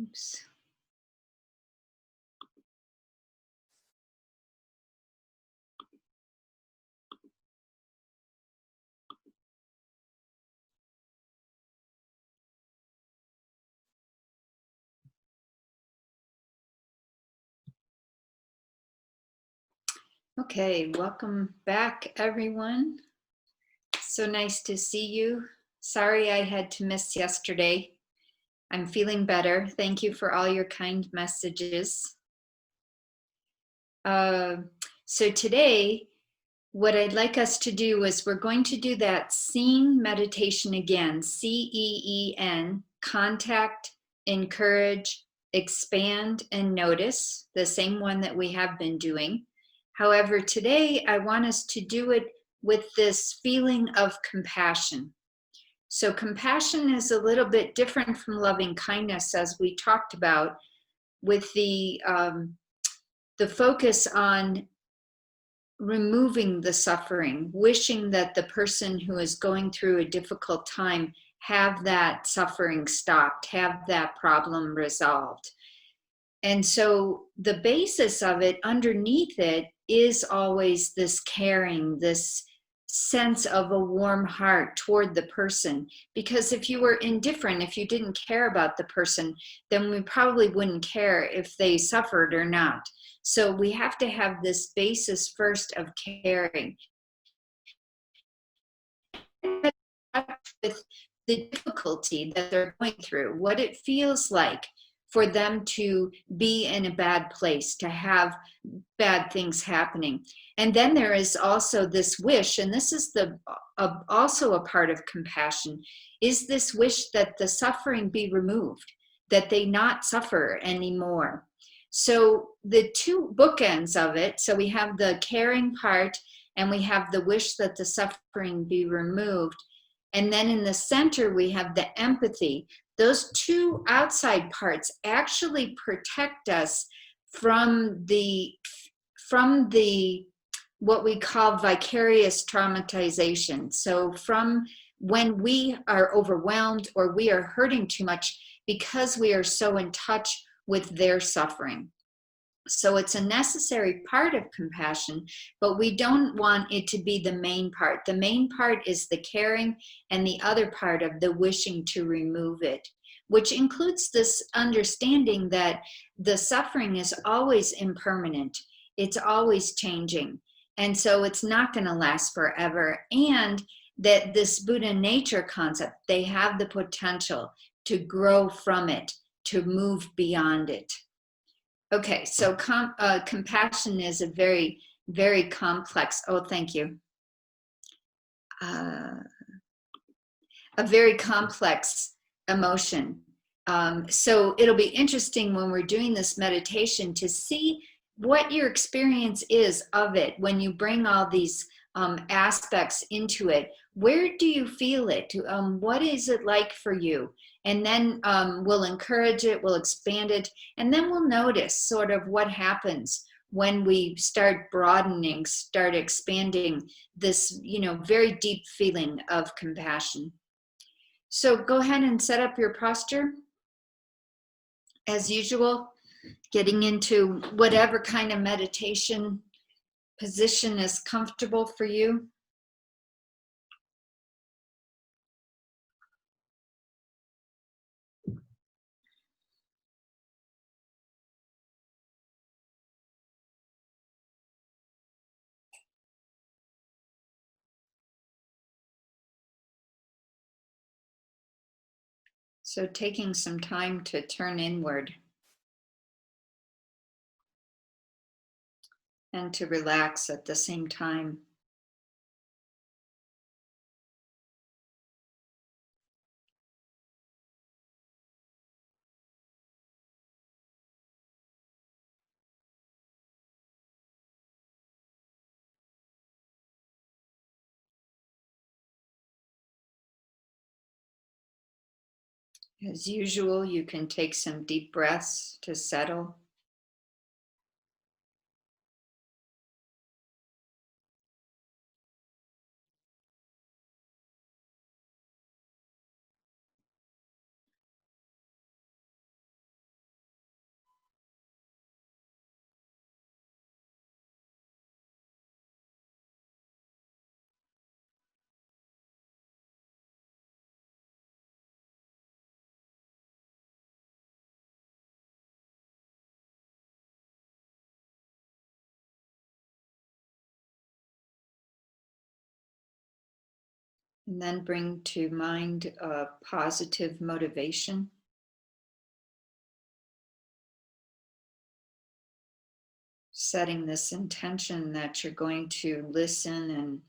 Oops. Okay, welcome back, everyone. So nice to see you. Sorry I had to miss yesterday. I'm feeling better. Thank you for all your kind messages. Uh, so today, what I'd like us to do is we're going to do that seeing meditation again, CEEN, contact, encourage, expand, and notice, the same one that we have been doing. However, today I want us to do it with this feeling of compassion. So compassion is a little bit different from loving kindness, as we talked about, with the focus on removing the suffering, wishing that the person who is going through a difficult time have that suffering stopped, have that problem resolved. And so the basis of it, underneath it, is always this caring, this sense of a warm heart toward the person. Because if you were indifferent, if you didn't care about the person, then we probably wouldn't care if they suffered or not. So we have to have this basis first of caring. With the difficulty that they're going through, what it feels like for them to be in a bad place, to have bad things happening. And then there is also this wish, and this is also a part of compassion, is this wish that the suffering be removed, that they not suffer anymore. So the two bookends of it, so we have the caring part and we have the wish that the suffering be removed. And then in the center, we have the empathy. Those two outside parts actually protect us from the what we call vicarious traumatization. So from when we are overwhelmed or we are hurting too much because we are so in touch with their suffering. So it's a necessary part of compassion, but we don't want it to be the main part. The main part is the caring, and the other part of the wishing to remove it, which includes this understanding that the suffering is always impermanent. It's always changing. And so it's not going to last forever. And that this Buddha nature concept, they have the potential to grow from it, to move beyond it. Okay, so compassion is a very, very complex, oh, thank you. A very complex emotion. So it'll be interesting when we're doing this meditation to see what your experience is of it when you bring all these aspects into it. Where do you feel it? What is it like for you? And then we'll encourage it, we'll expand it, and then we'll notice sort of what happens when we start broadening, start expanding this, very deep feeling of compassion. So go ahead and set up your posture as usual, getting into whatever kind of meditation position is comfortable for you. So taking some time to turn inward and to relax at the same time. As usual, you can take some deep breaths to settle. And then bring to mind a positive motivation. Setting this intention that you're going to listen and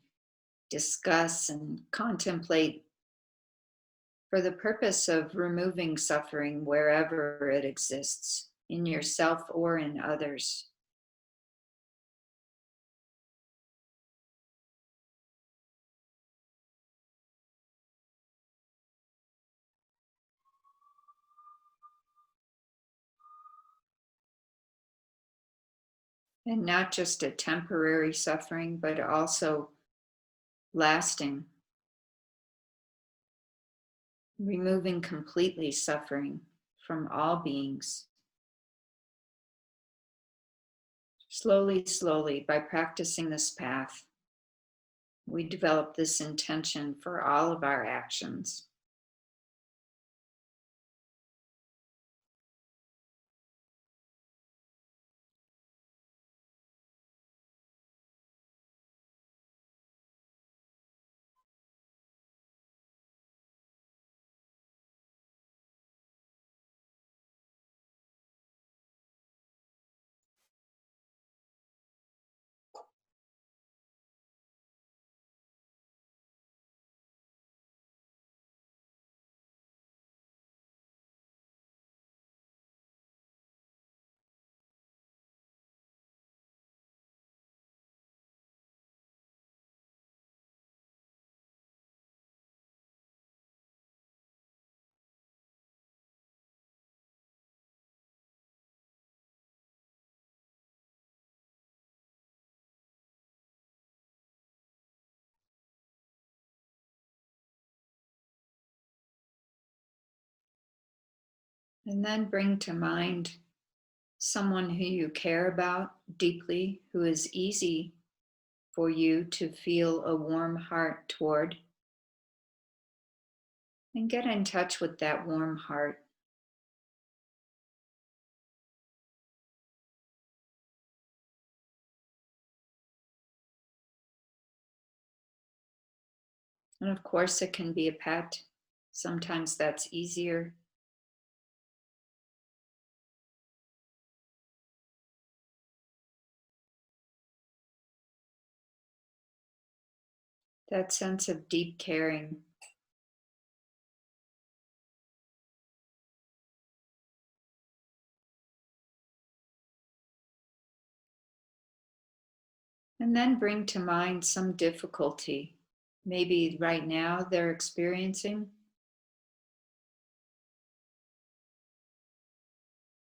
discuss and contemplate for the purpose of removing suffering wherever it exists, in yourself or in others. And not just a temporary suffering, but also lasting, removing completely suffering from all beings. Slowly, slowly, by practicing this path, we develop this intention for all of our actions. And then bring to mind someone who you care about deeply, who is easy for you to feel a warm heart toward, and get in touch with that warm heart. And of course, it can be a pet. Sometimes that's easier. That sense of deep caring. And then bring to mind some difficulty. Maybe right now they're experiencing,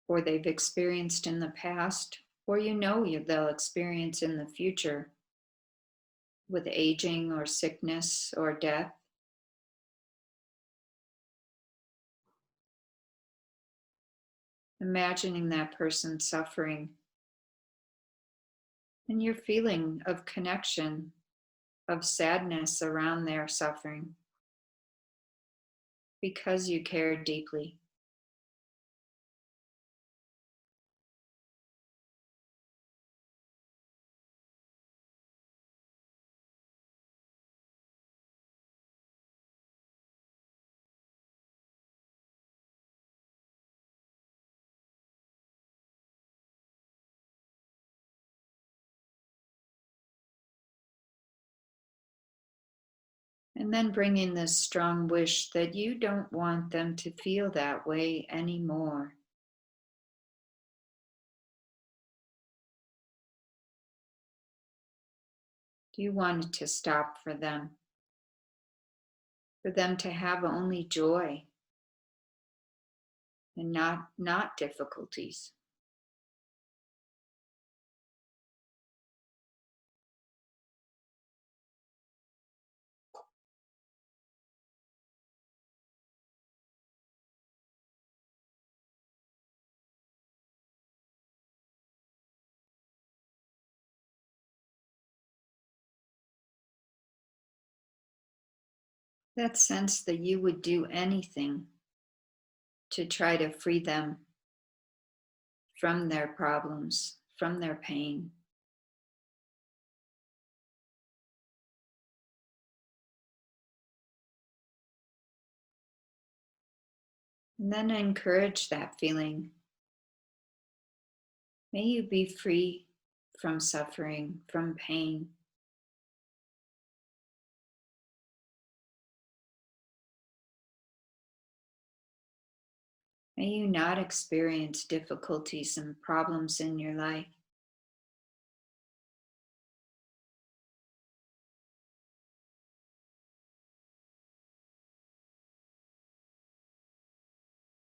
or they've experienced in the past, or they'll experience in the future with aging or sickness or death. Imagining that person suffering and your feeling of connection, of sadness around their suffering because you care deeply. And then bring in this strong wish that you don't want them to feel that way anymore. You want it to stop for them to have only joy and not difficulties. That sense that you would do anything to try to free them from their problems, from their pain. And then encourage that feeling. May you be free from suffering, from pain. May you not experience difficulties and problems in your life.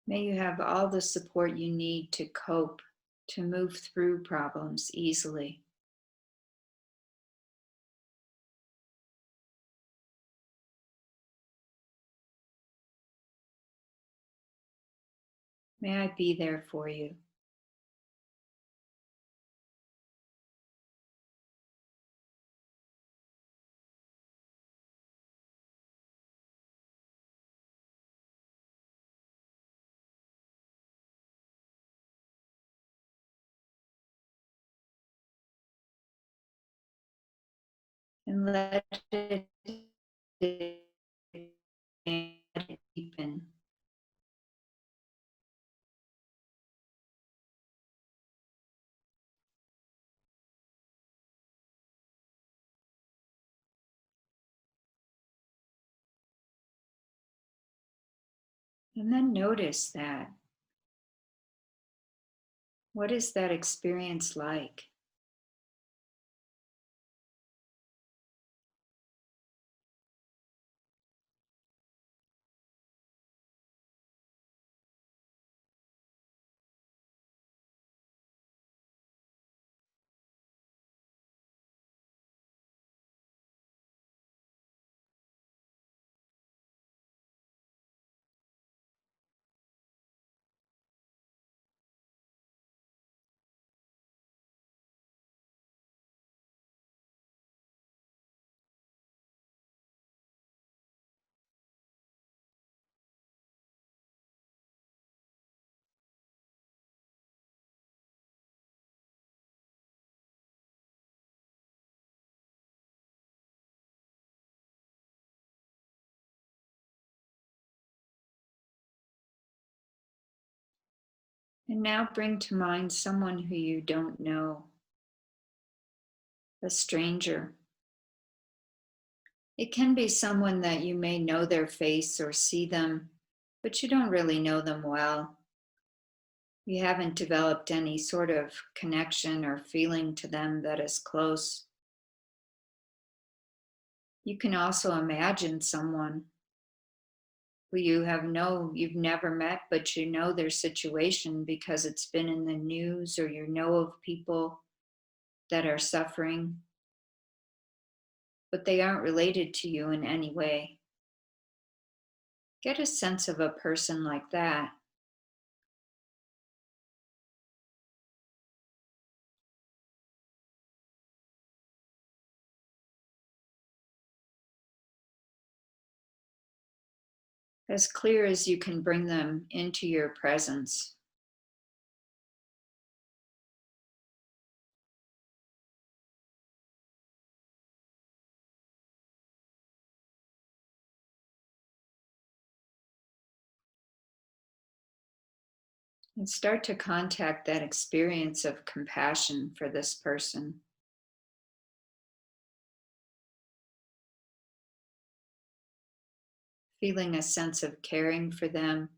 May you have all the support you need to cope, to move through problems easily. May I be there for you. And let it deepen. And then notice that. What is that experience like? And now bring to mind someone who you don't know, a stranger. It can be someone that you may know their face or see them, but you don't really know them well. You haven't developed any sort of connection or feeling to them that is close. You can also imagine someone who you've never met, but you know their situation because it's been in the news, or you know of people that are suffering, but they aren't related to you in any way. Get a sense of a person like that. As clear as you can bring them into your presence. And start to contact that experience of compassion for this person, feeling a sense of caring for them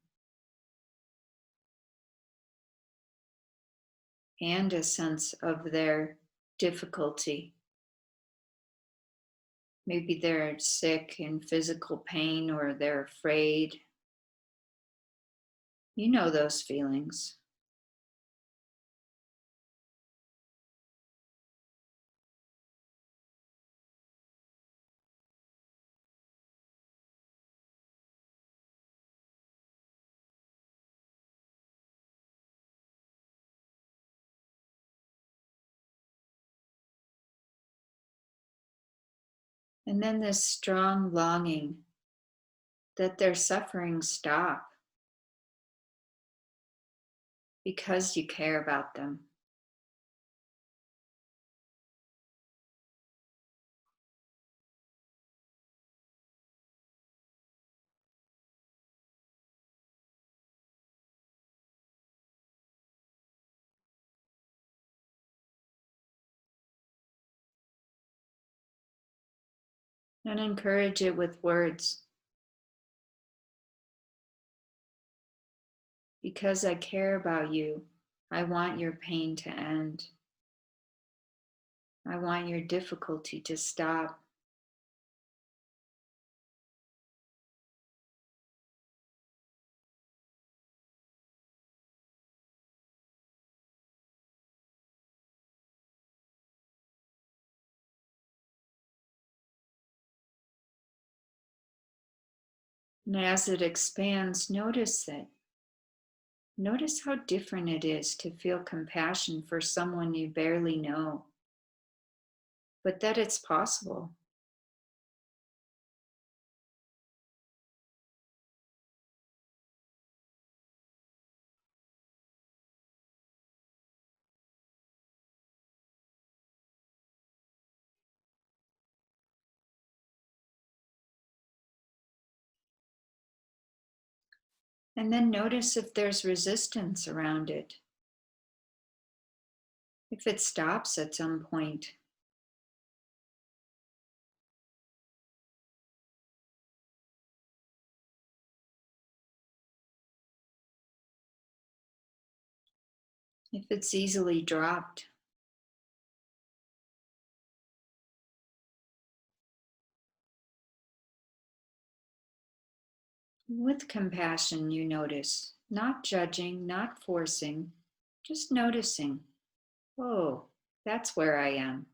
and a sense of their difficulty. Maybe they're sick in physical pain or they're afraid. You know those feelings. And then this strong longing that their suffering stop because you care about them. And encourage it with words. Because I care about you, I want your pain to end. I want your difficulty to stop. And as it expands, notice it. Notice how different it is to feel compassion for someone you barely know, but that it's possible. And then notice if there's resistance around it. If it stops at some point, if it's easily dropped. With compassion, you notice, not judging, not forcing, just noticing. Oh, that's where I am.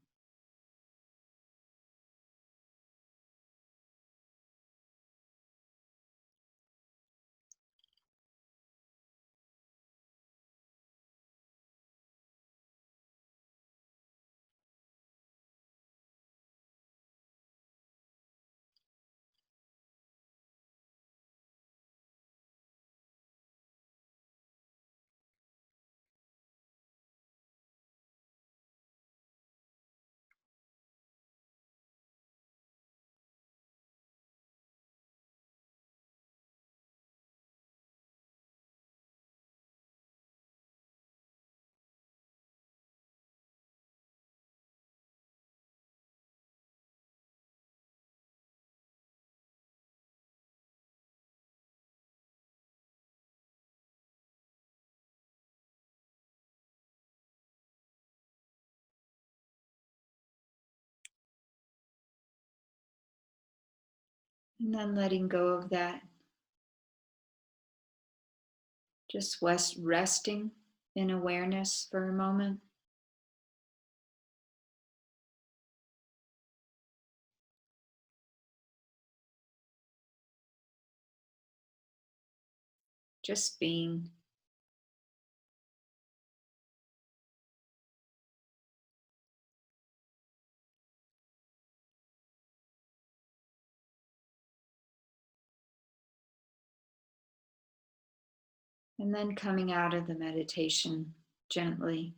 And then letting go of that, just resting in awareness for a moment. Just being. And then coming out of the meditation gently.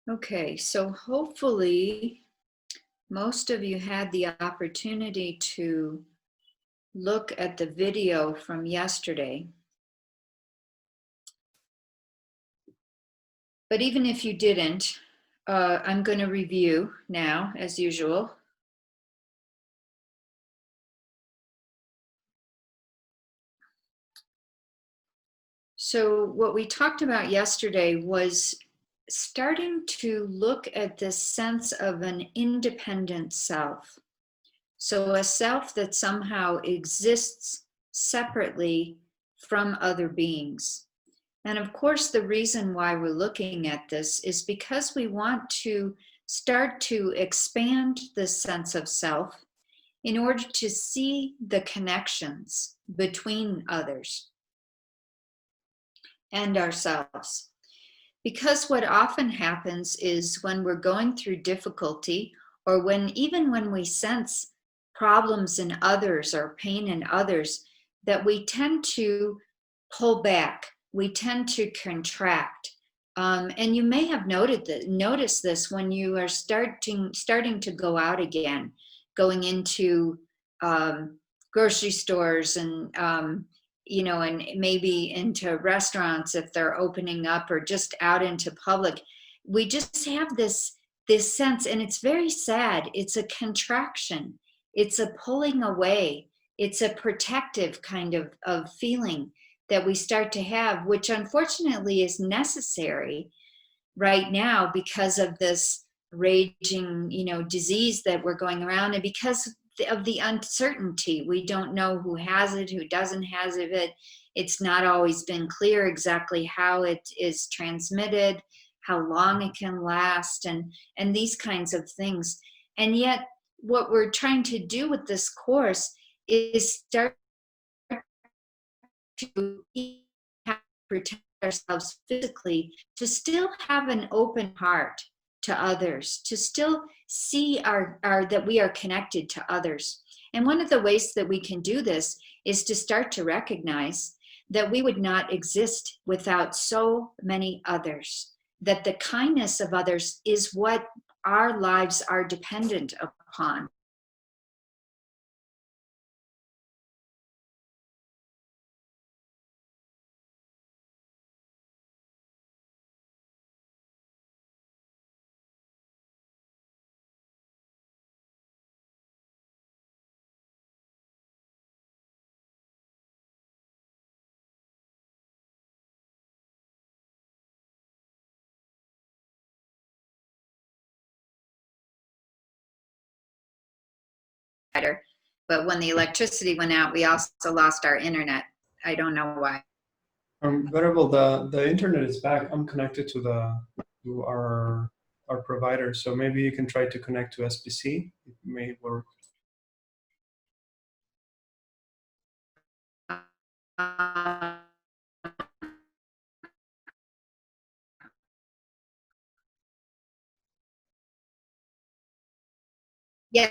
Okay, so hopefully most of you had the opportunity to look at the video from yesterday. But even if you didn't, I'm going to review now, as usual. So, what we talked about yesterday was starting to look at this sense of an independent self. So, a self that somehow exists separately from other beings. And of course, the reason why we're looking at this is because we want to start to expand the sense of self in order to see the connections between others and ourselves. Because what often happens is when we're going through difficulty, or even when we sense problems in others or pain in others, that we tend to pull back, we tend to contract. And you may have noticed this when you are starting to go out again, going into grocery stores and and maybe into restaurants if they're opening up, or just out into public. We just have this sense, and it's very sad. It's a contraction. It's a pulling away. It's a protective kind of feeling that we start to have, which unfortunately is necessary right now because of this raging, disease that we're going around, and because of the uncertainty. We don't know who has it, who doesn't has it. It's not always been clear exactly how it is transmitted, how long it can last, and these kinds of things. And yet, what we're trying to do with this course is start to protect ourselves physically, to still have an open heart to others, to still see our that we are connected to others. And one of the ways that we can do this is to start to recognize that we would not exist without so many others, that the kindness of others is what our lives are dependent upon. But when the electricity went out, we also lost our internet. I don't know why. Venerable, the internet is back. I'm connected to our provider, so maybe you can try to connect to SPC. It may work. Uh, yeah.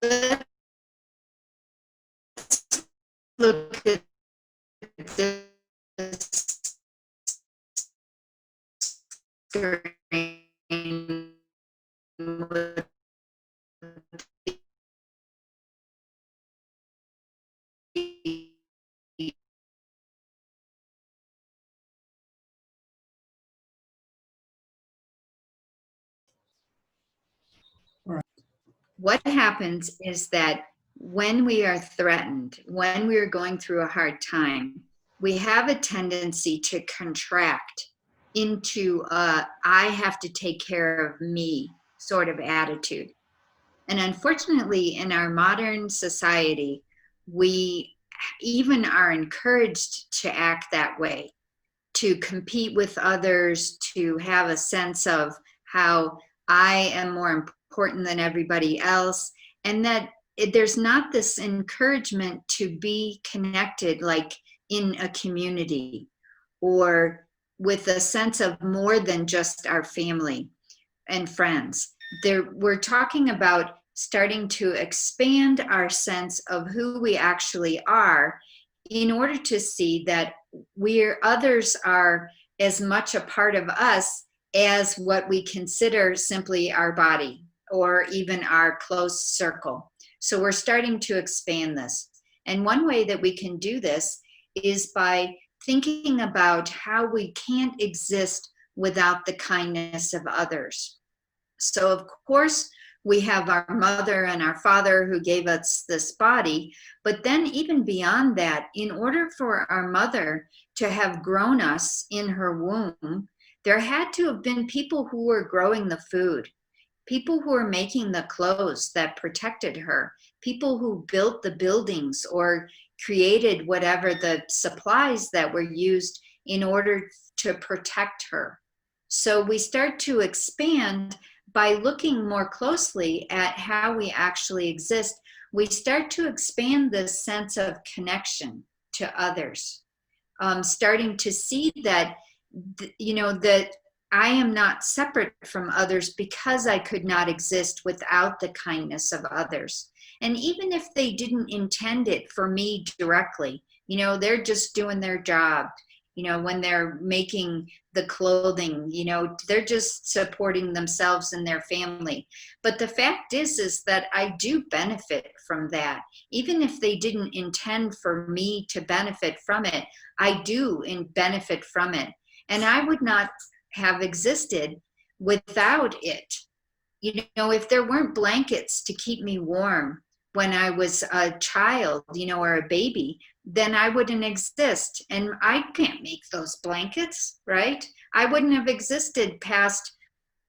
Let's look at this screen with the, what happens is that when we are threatened, when we are going through a hard time, we have a tendency to contract into a I have to take care of me sort of attitude. And unfortunately, in our modern society, we even are encouraged to act that way, to compete with others, to have a sense of how I am more important than everybody else, and that there's not this encouragement to be connected like in a community, or with a sense of more than just our family and friends. We're talking about starting to expand our sense of who we actually are, in order to see that others are as much a part of us as what we consider simply our body or even our close circle. So we're starting to expand this. And one way that we can do this is by thinking about how we can't exist without the kindness of others. So, of course, we have our mother and our father who gave us this body. But then, even beyond that, in order for our mother to have grown us in her womb, there had to have been people who were growing the food, people who were making the clothes that protected her, people who built the buildings or created whatever the supplies that were used in order to protect her. So we start to expand by looking more closely at how we actually exist. We start to expand this sense of connection to others, starting to see that, that I am not separate from others because I could not exist without the kindness of others. And even if they didn't intend it for me directly, they're just doing their job. When they're making the clothing, they're just supporting themselves and their family. But the fact is that I do benefit from that. Even if they didn't intend for me to benefit from it, I do benefit from it. And I would not have existed without it. If there weren't blankets to keep me warm when I was a child, or a baby, then I wouldn't exist. And I can't make those blankets, right? I wouldn't have existed past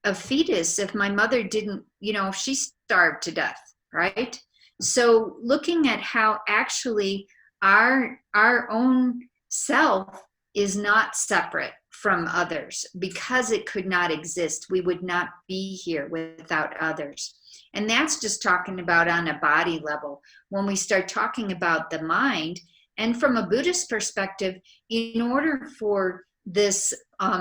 a fetus if my mother didn't, if she starved to death, right? So looking at how actually our own self is not separate from others, because it could not exist. We would not be here without others. And that's just talking about on a body level. When we start talking about the mind, and from a Buddhist perspective, in order for this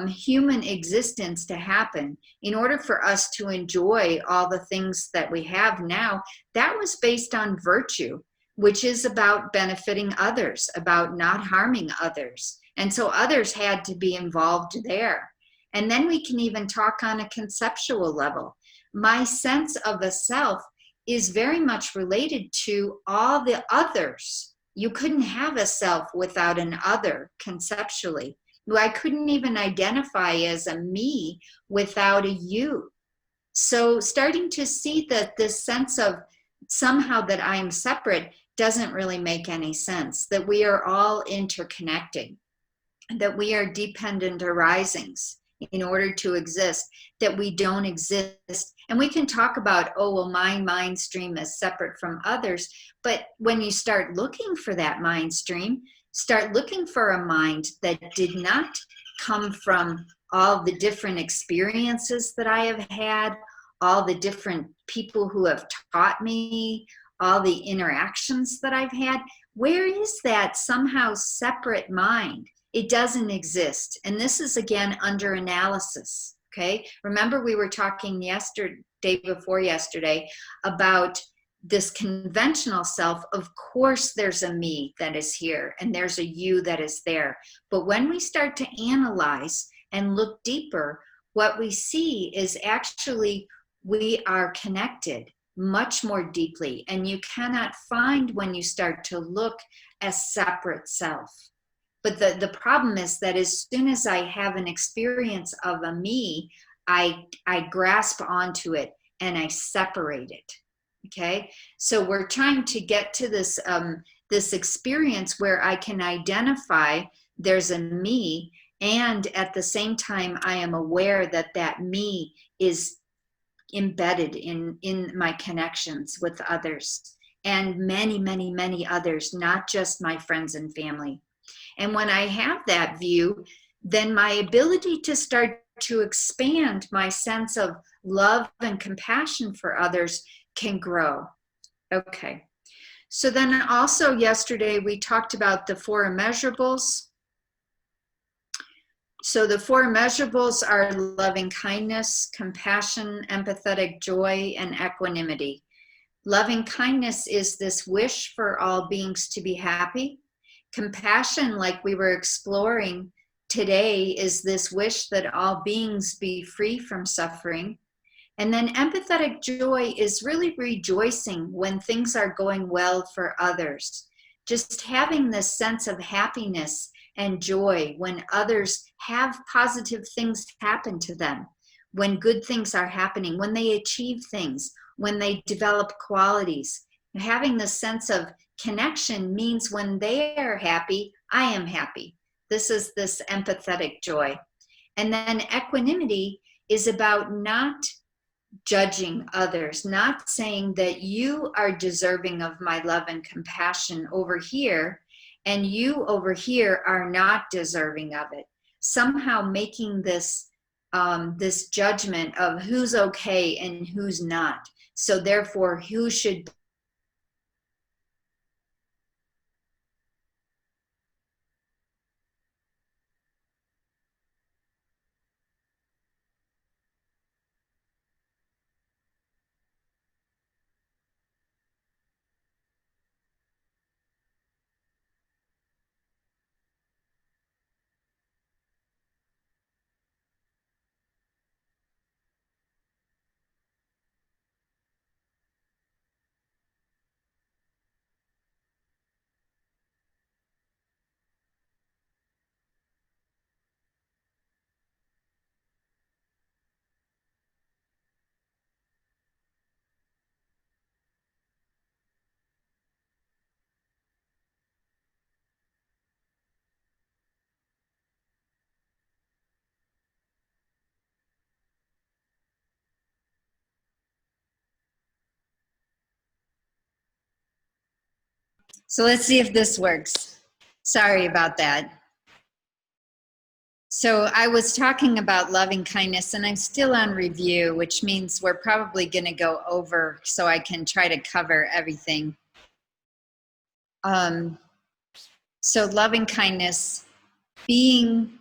human existence to happen, in order for us to enjoy all the things that we have now, that was based on virtue, which is about benefiting others, about not harming others. And so others had to be involved there. And then we can even talk on a conceptual level. My sense of a self is very much related to all the others. You couldn't have a self without an other conceptually. I couldn't even identify as a me without a you. So starting to see that this sense of somehow that I am separate doesn't really make any sense, that we are all interconnected, that we are dependent arisings in order to exist, that we don't exist. And we can talk about, oh, well, my mind stream is separate from others. But when you start looking for that mind stream, start looking for a mind that did not come from all the different experiences that I have had, all the different people who have taught me, all the interactions that I've had. Where is that somehow separate mind? It doesn't exist. And this is, again, under analysis, okay? Remember, we were talking before yesterday about this conventional self. Of course, there's a me that is here, and there's a you that is there. But when we start to analyze and look deeper, what we see is actually we are connected much more deeply. And you cannot find, when you start to look, a separate self. But the problem is that as soon as I have an experience of a me, I grasp onto it and I separate it. Okay, so we're trying to get to this this experience where I can identify there's a me, and at the same time I am aware that that me is embedded in my connections with others, and many, many, many others, not just my friends and family. And when I have that view, then my ability to start to expand my sense of love and compassion for others can grow. Okay. So then also yesterday we talked about the 4 immeasurables. So the 4 immeasurables are loving kindness, compassion, empathetic joy, and equanimity. Loving kindness is this wish for all beings to be happy. Compassion, like we were exploring today, is this wish that all beings be free from suffering. And then empathetic joy is really rejoicing when things are going well for others. Just having this sense of happiness and joy, when others have positive things happen to them, when good things are happening, when they achieve things, when they develop qualities. Having this sense of connection means when they are happy, I am happy. This is this empathetic joy. And then equanimity is about not judging others, not saying that you are deserving of my love and compassion over here, and you over here are not deserving of it. Somehow making this this judgment of who's okay and who's not. So therefore, who should. So let's see if this works. Sorry about that. So I was talking about loving kindness, and I'm still on review, which means we're probably going to go over so I can try to cover everything. So loving kindness, being,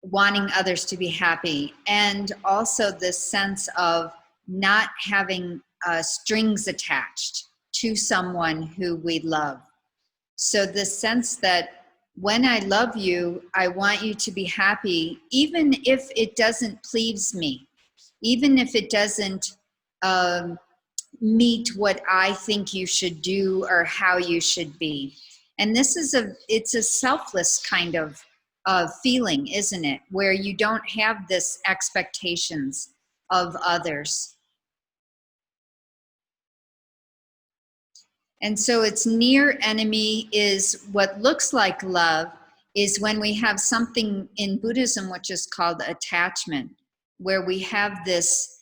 wanting others to be happy, and also this sense of not having strings attached to someone who we love. So the sense that when I love you, I want you to be happy, even if it doesn't please me, even if it doesn't meet what I think you should do or how you should be. And this is it's a selfless kind of feeling, isn't it? Where you don't have this expectations of others. And so its near enemy is what looks like love, is when we have something in Buddhism which is called attachment, where we have this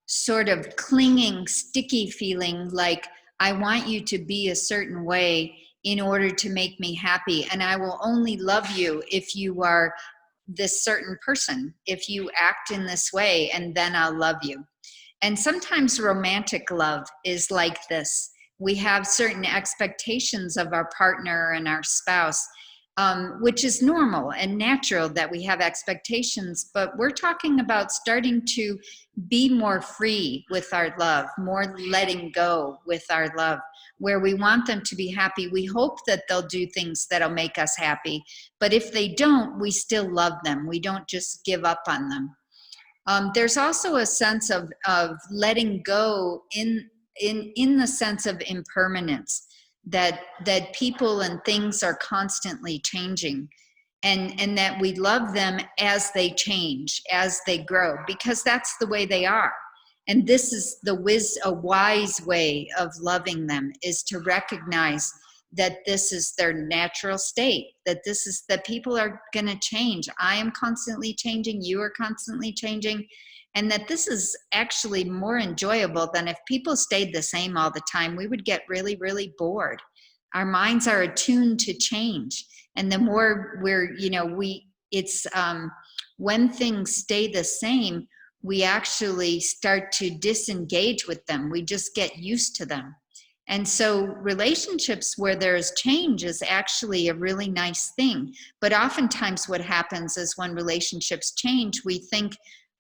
sort of clinging, sticky feeling like, I want you to be a certain way in order to make me happy, and I will only love you if you are this certain person, if you act in this way, and then I'll love you. And sometimes romantic love is like this. We have certain expectations of our partner and our spouse, which is normal and natural that we have expectations, but we're talking about starting to be more free with our love, more letting go with our love, where we want them to be happy. We hope that they'll do things that'll make us happy, but if they don't, we still love them. We don't just give up on them. There's also a sense of letting go in the sense of impermanence, that people and things are constantly changing, and that we love them as they change, as they grow, because that's the way they are. And this is a wise way of loving them, is to recognize that this is their natural state, that people are going to change. I am constantly changing, you are constantly changing, and that this is actually more enjoyable than if people stayed the same all the time. We would get really, really bored. Our minds are attuned to change, and the more when things stay the same, we actually start to disengage with them. We just get used to them. And so relationships where there's change is actually a really nice thing. But oftentimes what happens is when relationships change, we think,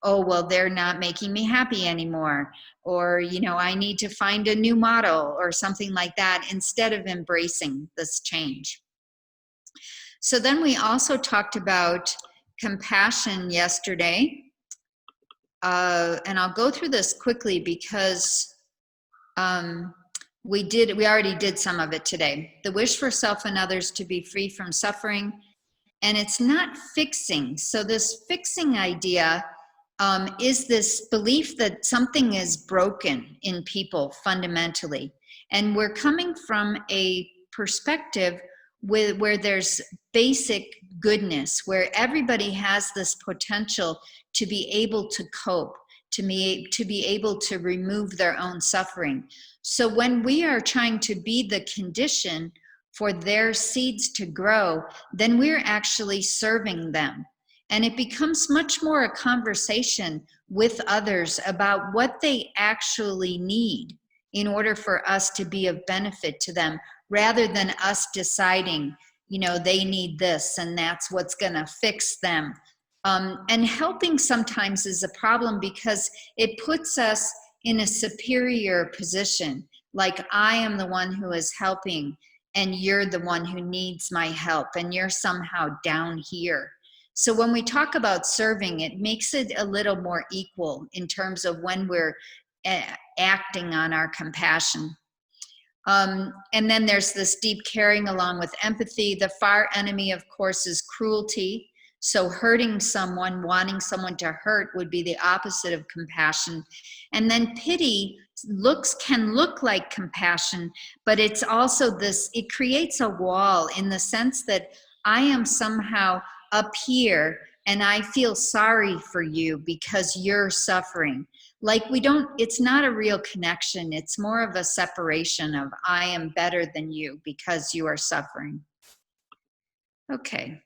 oh, well, they're not making me happy anymore. Or, I need to find a new model or something like that, instead of embracing this change. So then we also talked about compassion yesterday. And I'll go through this quickly because We already did some of it today. The wish for self and others to be free from suffering. And it's not fixing. So this fixing idea is this belief that something is broken in people fundamentally. And we're coming from a perspective where there's basic goodness, where everybody has this potential to be able to cope, to be able to remove their own suffering. So when we are trying to be the condition for their seeds to grow, then we're actually serving them. And it becomes much more a conversation with others about what they actually need in order for us to be of benefit to them, rather than us deciding, you know, they need this and that's what's going to fix them. And helping sometimes is a problem because it puts us in a superior position. Like, I am the one who is helping and you're the one who needs my help and you're somehow down here. So when we talk about serving, it makes it a little more equal in terms of when we're acting on our compassion. And then there's this deep caring along with empathy. The far enemy, of course, is cruelty. So hurting someone, wanting someone to hurt, would be the opposite of compassion. And then pity can look like compassion, but it's also this, it creates a wall in the sense that I am somehow up here and I feel sorry for you because you're suffering. Like, it's not a real connection. It's more of a separation of I am better than you because you are suffering. Okay.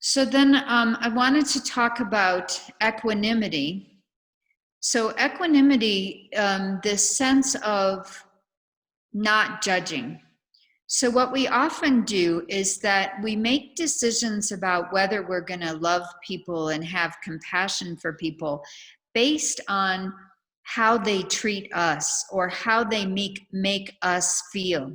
So then I wanted to talk about equanimity. So equanimity, this sense of not judging. So what we often do is that we make decisions about whether we're going to love people and have compassion for people based on how they treat us or how they make us feel.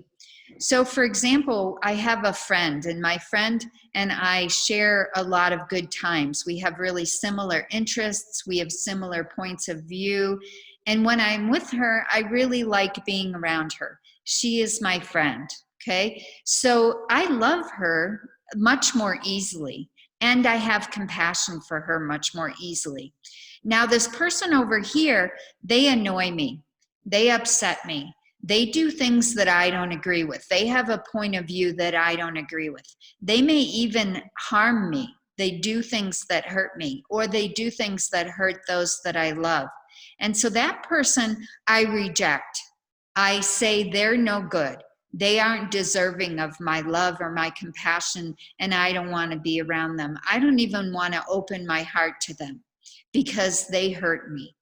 So for example, I have a friend, and my friend and I share a lot of good times. We have really similar interests. We have similar points of view. And when I'm with her, I really like being around her. She is my friend. Okay. So I love her much more easily, and I have compassion for her much more easily. Now, this person over here, they annoy me. They upset me. They do things that I don't agree with. They have a point of view that I don't agree with. They may even harm me. They do things that hurt me, or they do things that hurt those that I love. And so that person I reject. I say they're no good. They aren't deserving of my love or my compassion, and I don't want to be around them. I don't even want to open my heart to them because they hurt me.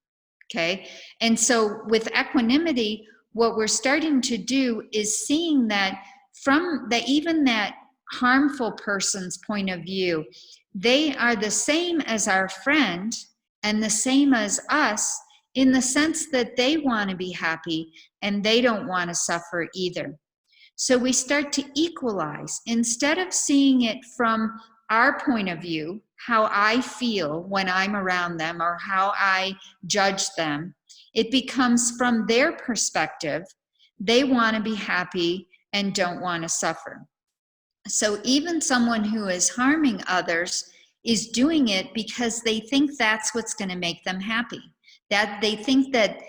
Okay. And so with equanimity, what we're starting to do is seeing that from even that harmful person's point of view, they are the same as our friend and the same as us, in the sense that they want to be happy and they don't want to suffer either. So we start to equalize instead of seeing it from our point of view, how I feel when I'm around them or how I judge them. It becomes from their perspective. They want to be happy and don't want to suffer. So even someone who is harming others is doing it because they think that's what's going to make them happy. That they think that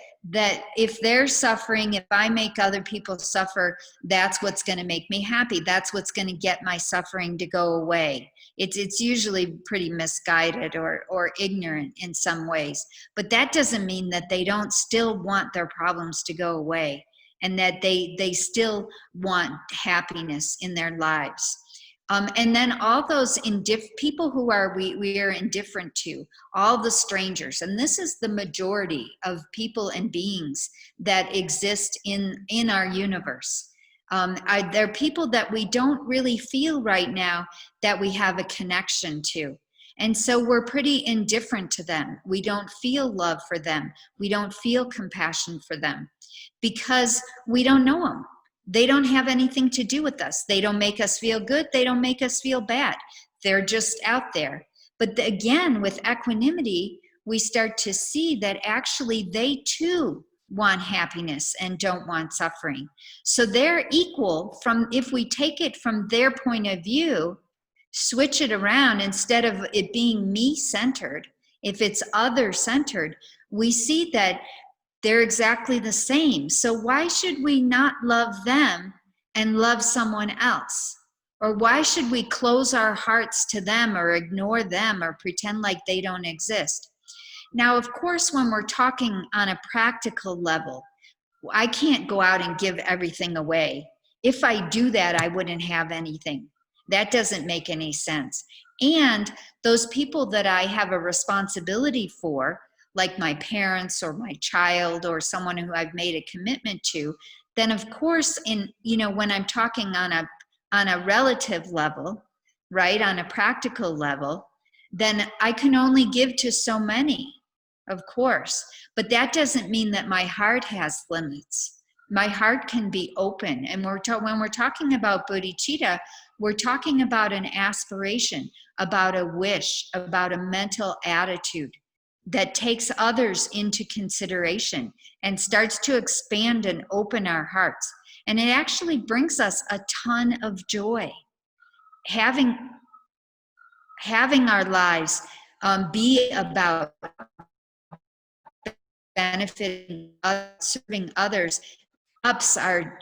if they're suffering, if I make other people suffer, that's what's going to make me happy. That's what's going to get my suffering to go away. It's usually pretty misguided or ignorant in some ways. But that doesn't mean that they don't still want their problems to go away, and that they still want happiness in their lives. And then all those people who we are indifferent to, all the strangers, and this is the majority of people and beings that exist in our universe. They're people that we don't really feel right now that we have a connection to. And so we're pretty indifferent to them. We don't feel love for them. We don't feel compassion for them because we don't know them. They don't have anything to do with us. They don't make us feel good. They don't make us feel bad. They're just out there. But again, with equanimity, we start to see that actually they too want happiness and don't want suffering. So they're equal from, if we take it from their point of view, switch it around, instead of it being me-centered, if it's other-centered, we see that they're exactly the same. So why should we not love them and love someone else? Or why should we close our hearts to them or ignore them or pretend like they don't exist? Now, of course, when we're talking on a practical level, I can't go out and give everything away. If I do that, I wouldn't have anything. That doesn't make any sense. And those people that I have a responsibility for, like my parents or my child or someone who I've made a commitment to, then of course, when I'm talking on a relative level, right, on a practical level, then I can only give to so many, of course. But that doesn't mean that my heart has limits. My heart can be open. And when we're talking about bodhicitta, we're talking about an aspiration, about a wish, about a mental attitude that takes others into consideration and starts to expand and open our hearts. And it actually brings us a ton of joy. Having our lives be about benefiting, serving others, ups our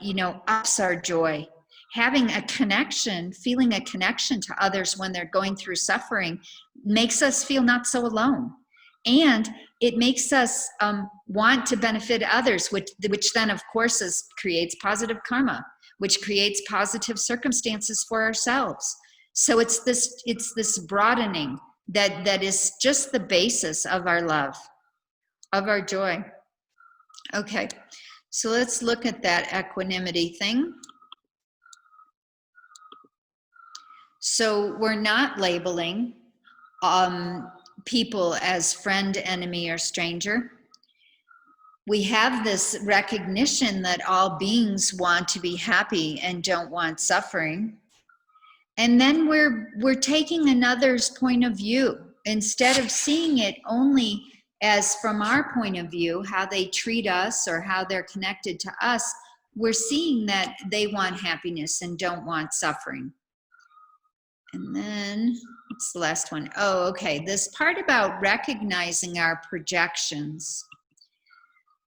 joy. Having a connection, feeling a connection to others when they're going through suffering, makes us feel not so alone. And it makes us want to benefit others, which then, of course, creates positive karma, which creates positive circumstances for ourselves. So it's this broadening that is just the basis of our love, of our joy. Okay, so let's look at that equanimity thing. So we're not labeling people as friend, enemy, or stranger. We have this recognition that all beings want to be happy and don't want suffering. And then we're taking another's point of view. Instead of seeing it only as from our point of view, how they treat us or how they're connected to us, we're seeing that they want happiness and don't want suffering. And then, what's the last one? Oh, okay, this part about recognizing our projections.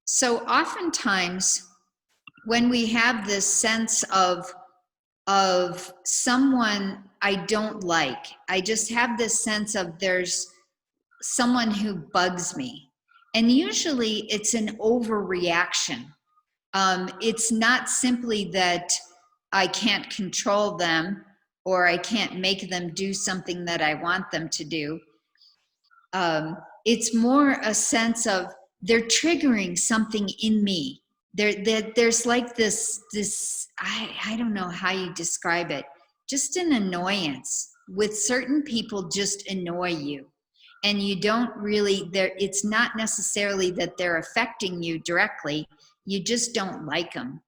So oftentimes, when we have this sense of someone I don't like, I just have this sense of there's someone who bugs me. And usually it's an overreaction. It's not simply that I can't control them or I can't make them do something that I want them to do. It's more a sense of they're triggering something in me. There's like this I don't know how you describe it, just an annoyance. With certain people just annoy you. And you don't really, it's not necessarily that they're affecting you directly, you just don't like them.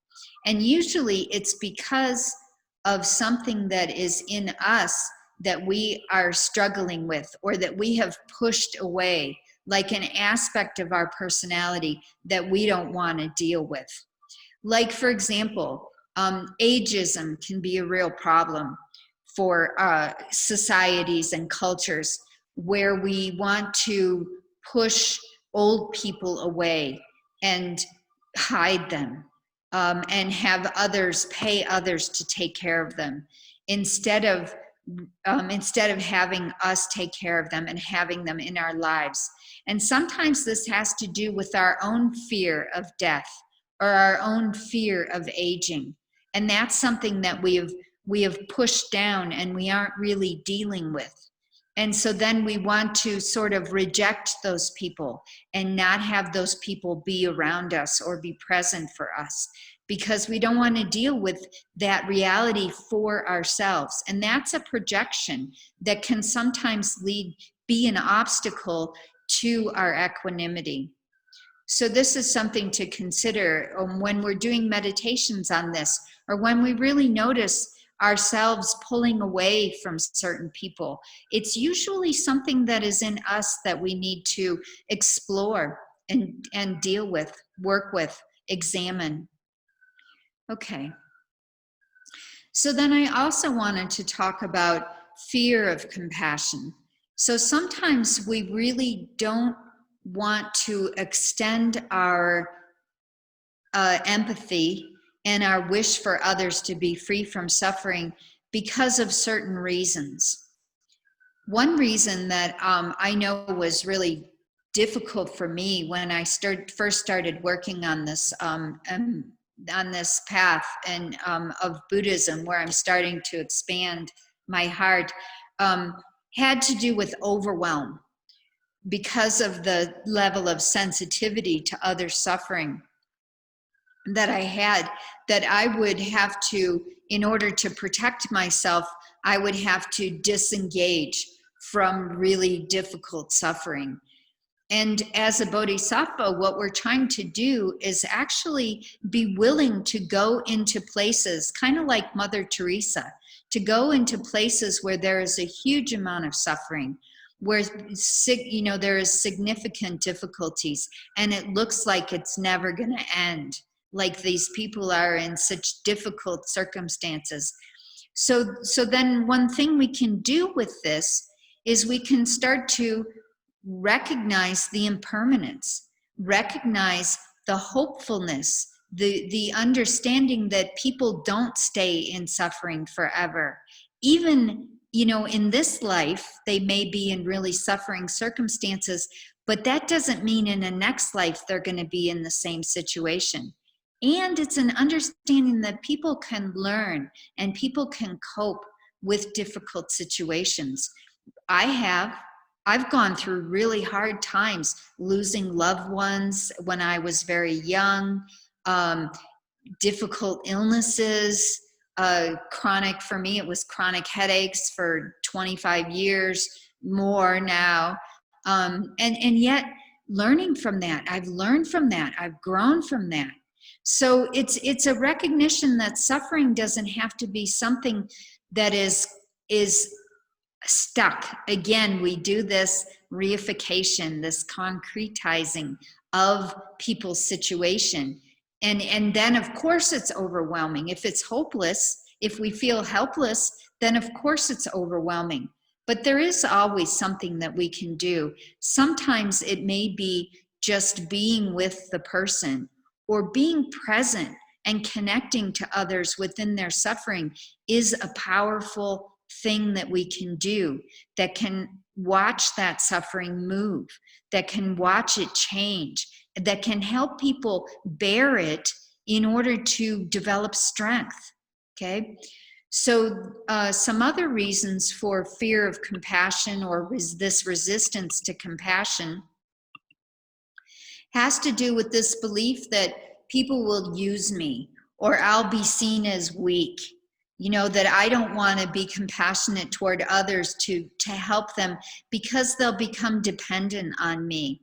And usually it's because of something that is in us that we are struggling with or that we have pushed away, like an aspect of our personality that we don't want to deal with. Like, for example, ageism can be a real problem for societies and cultures where we want to push old people away and hide them and have others pay others to take care of them instead of having us take care of them and having them in our lives. And sometimes this has to do with our own fear of death or our own fear of aging. And that's something that we have pushed down and we aren't really dealing with. And so then we want to sort of reject those people and not have those people be around us or be present for us because we don't want to deal with that reality for ourselves. And that's a projection that can sometimes be an obstacle to our equanimity. So this is something to consider when we're doing meditations on this, or when we really notice ourselves pulling away from certain people. It's usually something that is in us that we need to explore and deal with, work with, examine. Okay. So then I also wanted to talk about fear of compassion. So sometimes we really don't want to extend our empathy and our wish for others to be free from suffering because of certain reasons. One reason that I know was really difficult for me when I first started working on this path and of Buddhism, where I'm starting to expand my heart, had to do with overwhelm because of the level of sensitivity to other suffering that I had, that I would have to, in order to protect myself, I would have to disengage from really difficult suffering. And as a bodhisattva, what we're trying to do is actually be willing to go into places, kind of like Mother Teresa, to go into places where there is a huge amount of suffering, where there is significant difficulties, and it looks like it's never going to end. Like these people are in such difficult circumstances. So then one thing we can do with this is we can start to recognize the impermanence, recognize the hopefulness, the understanding that people don't stay in suffering forever. Even, in this life, they may be in really suffering circumstances, but that doesn't mean in the next life they're going to be in the same situation. And it's an understanding that people can learn and people can cope with difficult situations. I've gone through really hard times, losing loved ones when I was very young, difficult illnesses, for me, it was chronic headaches for 25 years, more now. And yet learning from that, I've learned from that, I've grown from that. So it's a recognition that suffering doesn't have to be something that is stuck. Again, we do this reification, this concretizing of people's situation. And then of course it's overwhelming. If it's hopeless, if we feel helpless, then of course it's overwhelming. But there is always something that we can do. Sometimes it may be just being with the person or being present and connecting to others within their suffering is a powerful thing that we can do, that can watch that suffering move, that can watch it change, that can help people bear it in order to develop strength. Okay, so some other reasons for fear of compassion or this resistance to compassion has to do with this belief that people will use me or I'll be seen as weak. That I don't want to be compassionate toward others to help them because they'll become dependent on me.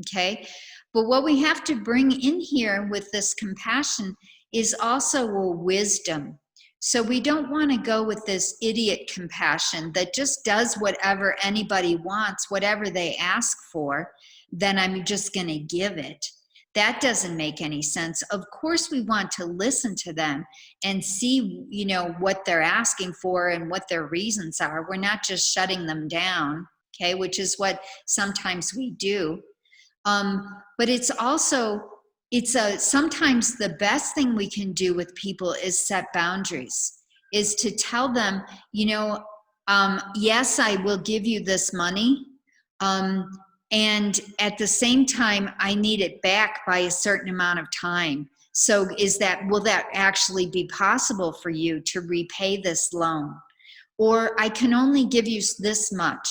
Okay? But what we have to bring in here with this compassion is also a wisdom. So we don't want to go with this idiot compassion that just does whatever anybody wants, whatever they ask for, then I'm just going to give it. That doesn't make any sense. Of course, we want to listen to them and see, what they're asking for and what their reasons are. We're not just shutting them down, okay, which is what sometimes we do. But it's also, sometimes the best thing we can do with people is set boundaries, is to tell them, yes, I will give you this money. And at the same time, I need it back by a certain amount of time. So will that actually be possible for you to repay this loan? Or I can only give you this much.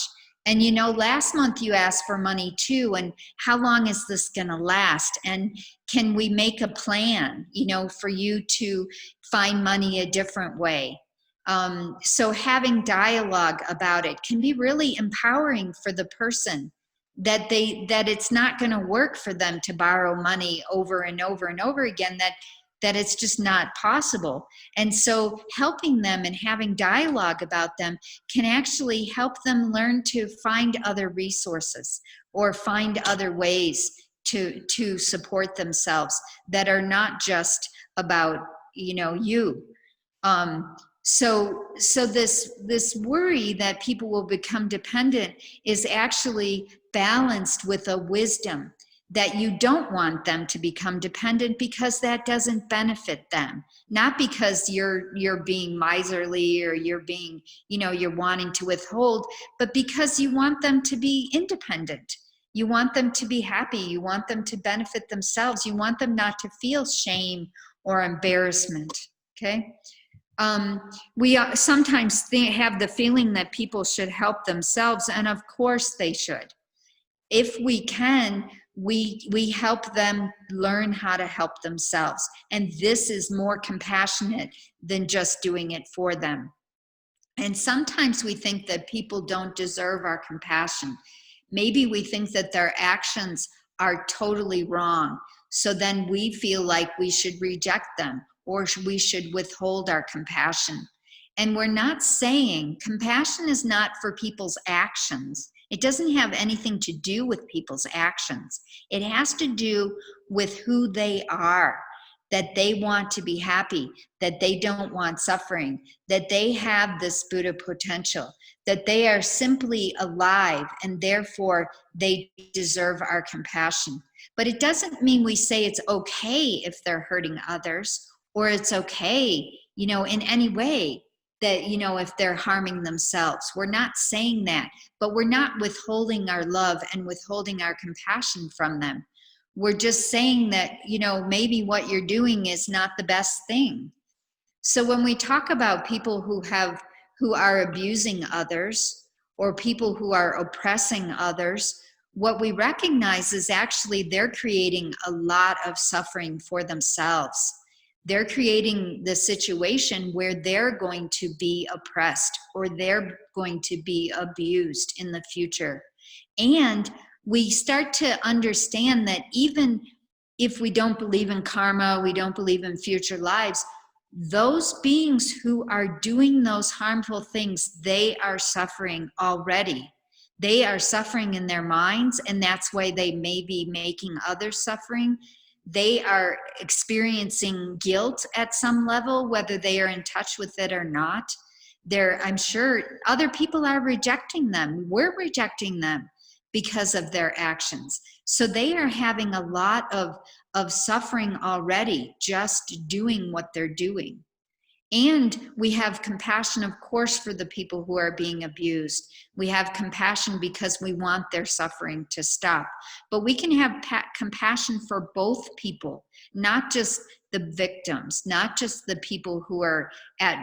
And last month you asked for money too, and how long is this gonna last? And can we make a plan, for you to find money a different way? So having dialogue about it can be really empowering for the person, that it's not going to work for them to borrow money over and over and over again, that it's just not possible. And so helping them and having dialogue about them can actually help them learn to find other resources or find other ways to support themselves, that are not just about, you know, you. So this worry that people will become dependent is actually balanced with a wisdom that you don't want them to become dependent, because that doesn't benefit them. Not because you're being miserly, or you're being, you know, you're wanting to withhold, but because you want them to be independent. You want them to be happy. You want them to benefit themselves. You want them not to feel shame or embarrassment. Okay. We sometimes have the feeling that people should help themselves, and of course they should. If we can, we help them learn how to help themselves, and this is more compassionate than just doing it for them. And sometimes we think that people don't deserve our compassion. Maybe we think that their actions are totally wrong. So then we feel like we should reject them, or we should withhold our compassion. And we're not saying compassion is not for people's actions. It doesn't have anything to do with people's actions. It has to do with who they are, that they want to be happy, that they don't want suffering, that they have this Buddha potential, that they are simply alive, and therefore they deserve our compassion. But it doesn't mean we say it's okay if they're hurting others, or it's okay, you know, in any way, that, you know, if they're harming themselves. We're not saying that, but we're not withholding our love and withholding our compassion from them. We're just saying that, you know, maybe what you're doing is not the best thing. So when we talk about people who are abusing others, or people who are oppressing others, what we recognize is actually they're creating a lot of suffering for themselves. They're creating the situation where they're going to be oppressed, or they're going to be abused in the future. And we start to understand that even if we don't believe in karma, we don't believe in future lives, those beings who are doing those harmful things, they are suffering already. They are suffering in their minds, and that's why they may be making others suffering. They are experiencing guilt at some level, whether they are in touch with it or not. I'm sure other people are rejecting them. We're rejecting them because of their actions. So they are having a lot of suffering already, just doing what they're doing. And we have compassion, of course, for the people who are being abused. We have compassion because we want their suffering to stop. But we can have compassion for both people, not just the victims, not just the people who are at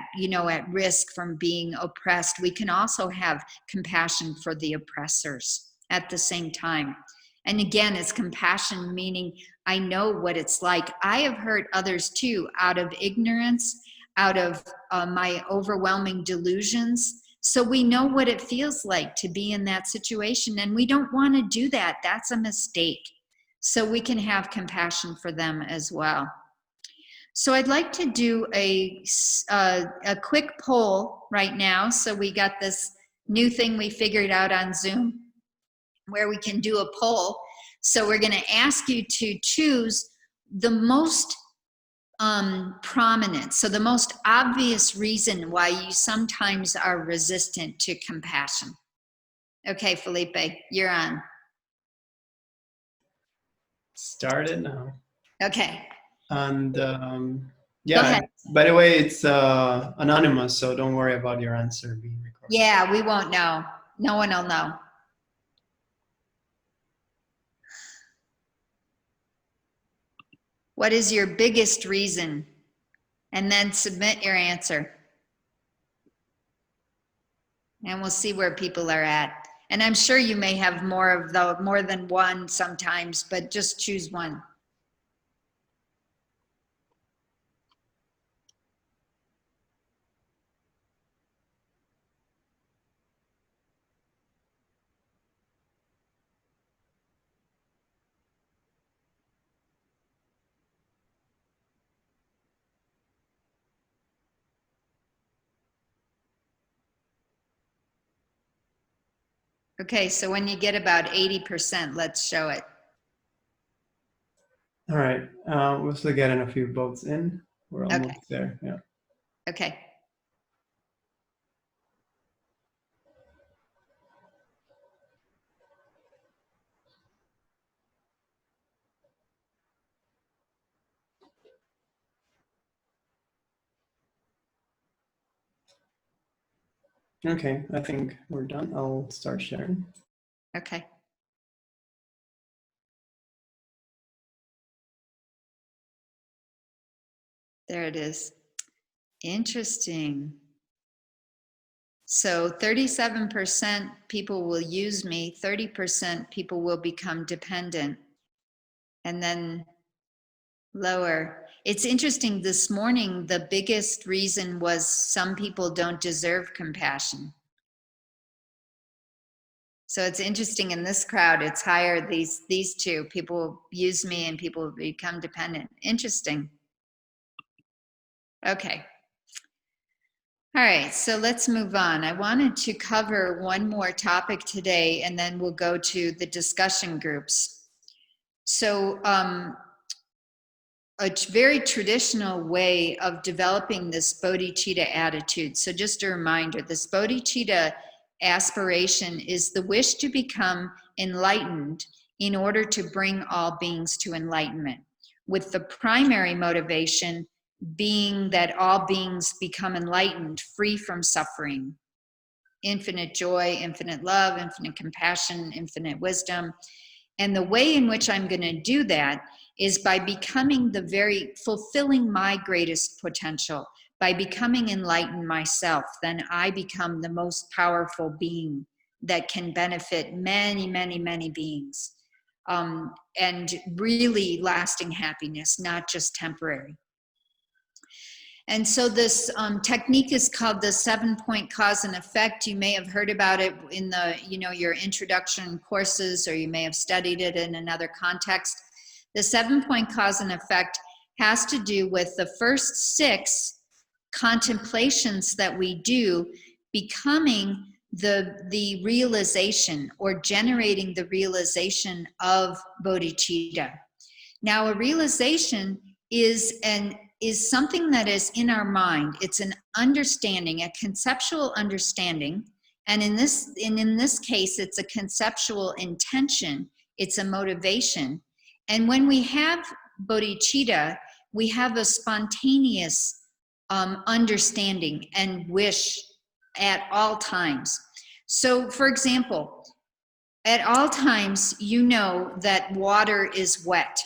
risk from being oppressed. We can also have compassion for the oppressors at the same time. And again, it's compassion, meaning I know what it's like. I have hurt others too, out of ignorance, out of my overwhelming delusions. So we know what it feels like to be in that situation, and we don't want to do that. That's a mistake. So we can have compassion for them as well. So I'd like to do a quick poll right now. So we got this new thing we figured out on Zoom where we can do a poll. So we're going to ask you to choose the most prominent, so the most obvious reason why you sometimes are resistant to compassion. Okay, Felipe, you're on. Started now. Okay. And yeah, by the way, it's anonymous, so don't worry about your answer being recorded. Yeah, we won't know. No one will know. What is your biggest reason? And then submit your answer. And we'll see where people are at. And I'm sure you may have more than one sometimes, but just choose one. Okay, so when you get about 80%, let's show it. All right. We're still getting a few votes in. We're Okay. almost there. Yeah. Okay. Okay. I think we're done. I'll start sharing. Okay. There it is. Interesting. So 37% people will use me, 30% people will become dependent, and then lower. It's interesting, this morning, the biggest reason was some people don't deserve compassion. So it's interesting in this crowd, it's higher, these two, people use me and people become dependent. Interesting. Okay. All right, so let's move on. I wanted to cover one more topic today, and then we'll go to the discussion groups. So a very traditional way of developing this bodhicitta attitude. So just a reminder, this bodhicitta aspiration is the wish to become enlightened in order to bring all beings to enlightenment, with the primary motivation being that all beings become enlightened, free from suffering, infinite joy, infinite love, infinite compassion, infinite wisdom. And the way in which I'm going to do that is by becoming fulfilling my greatest potential, by becoming enlightened myself. Then I become the most powerful being that can benefit many, many, many beings. And really lasting happiness, not just temporary. And so this technique is called the 7-point cause and effect. You may have heard about it in the, your introduction courses, or you may have studied it in another context. The 7-point cause and effect has to do with the first 6 contemplations that we do becoming the realization, or generating the realization of bodhicitta. Now, a realization is something that is in our mind. It's an understanding, a conceptual understanding, and in this case, it's a conceptual intention. It's a motivation. And when we have bodhicitta, we have a spontaneous understanding and wish at all times. So, for example, at all times, you know that water is wet.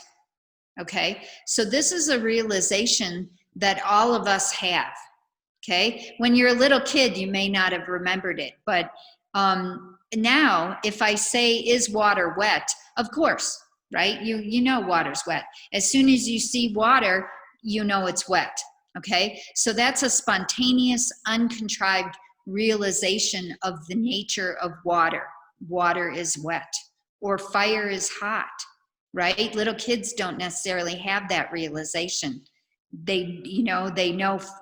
Okay, so this is a realization that all of us have. Okay, when you're a little kid, you may not have remembered it, but now if I say, is water wet? Of course, right? You know water's wet. As soon as you see water, you know it's wet. Okay, so that's a spontaneous, uncontrived realization of the nature of water. Water is wet, or fire is hot. Right? Little kids don't necessarily have that realization. They know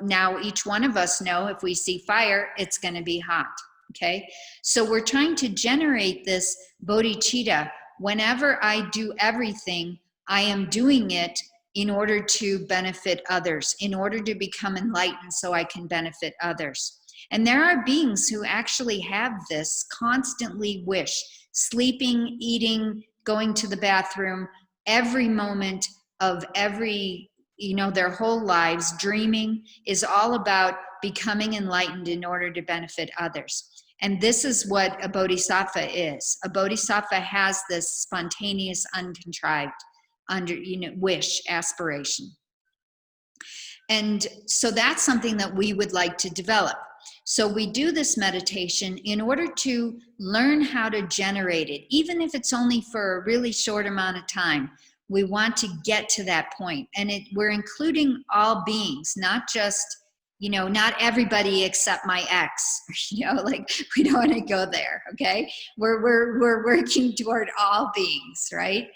now, each one of us know if we see fire, it's going to be hot. Okay. So we're trying to generate this bodhicitta. Whenever I do everything, I am doing it in order to benefit others, in order to become enlightened so I can benefit others. And there are beings who actually have this constantly wish, sleeping, eating, going to the bathroom, every moment of their whole lives, dreaming, is all about becoming enlightened in order to benefit others. And this is what a bodhisattva is. A bodhisattva has this spontaneous, uncontrived wish, aspiration. And so that's something that we would like to develop. So we do this meditation in order to learn how to generate it, even if it's only for a really short amount of time. We want to get to that point. And we're including all beings, not just, not everybody except my ex, like we don't want to go there, okay? We're working toward all beings, right?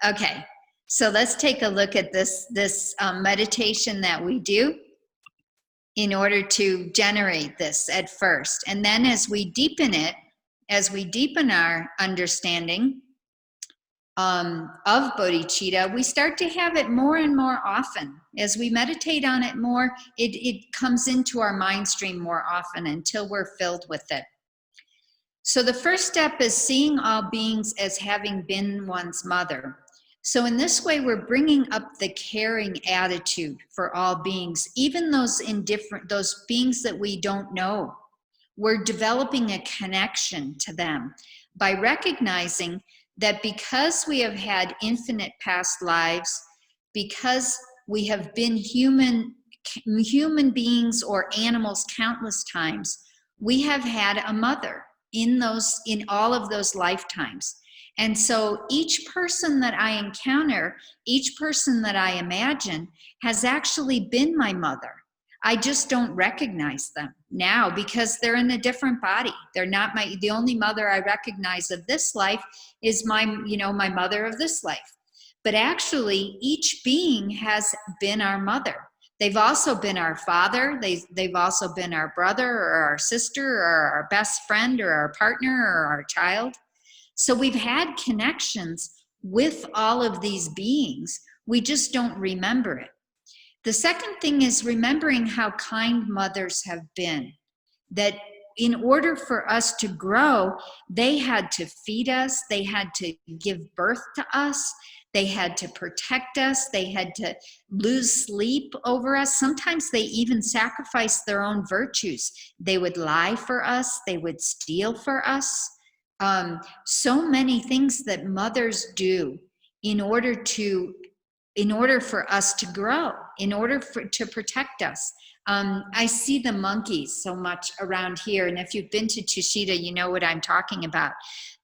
Okay, so let's take a look at this meditation that we do in order to generate this at first. And then as we deepen it, as we deepen our understanding, of bodhicitta, we start to have it more and more often. As we meditate on it more, it comes into our mind stream more often until we're filled with it. So the first step is seeing all beings as having been one's mother. So in this way, we're bringing up the caring attitude for all beings, even those indifferent, those beings that we don't know. We're developing a connection to them by recognizing that because we have had infinite past lives, because we have been human beings or animals countless times, we have had a mother in all of those lifetimes. And so each person that I encounter, each person that I imagine, has actually been my mother. I just don't recognize them now because they're in a different body. They're not the only mother I recognize of this life is my mother of this life. But actually, each being has been our mother. They've also been our father. They've also been our brother or our sister or our best friend or our partner or our child. So we've had connections with all of these beings. We just don't remember it. The second thing is remembering how kind mothers have been. That in order for us to grow, they had to feed us, they had to give birth to us, they had to protect us, they had to lose sleep over us. Sometimes they even sacrificed their own virtues. They would lie for us, they would steal for us. So many things that mothers do in order for us to grow, in order to protect us. I see the monkeys so much around here, and if you've been to Tushita, you know what I'm talking about.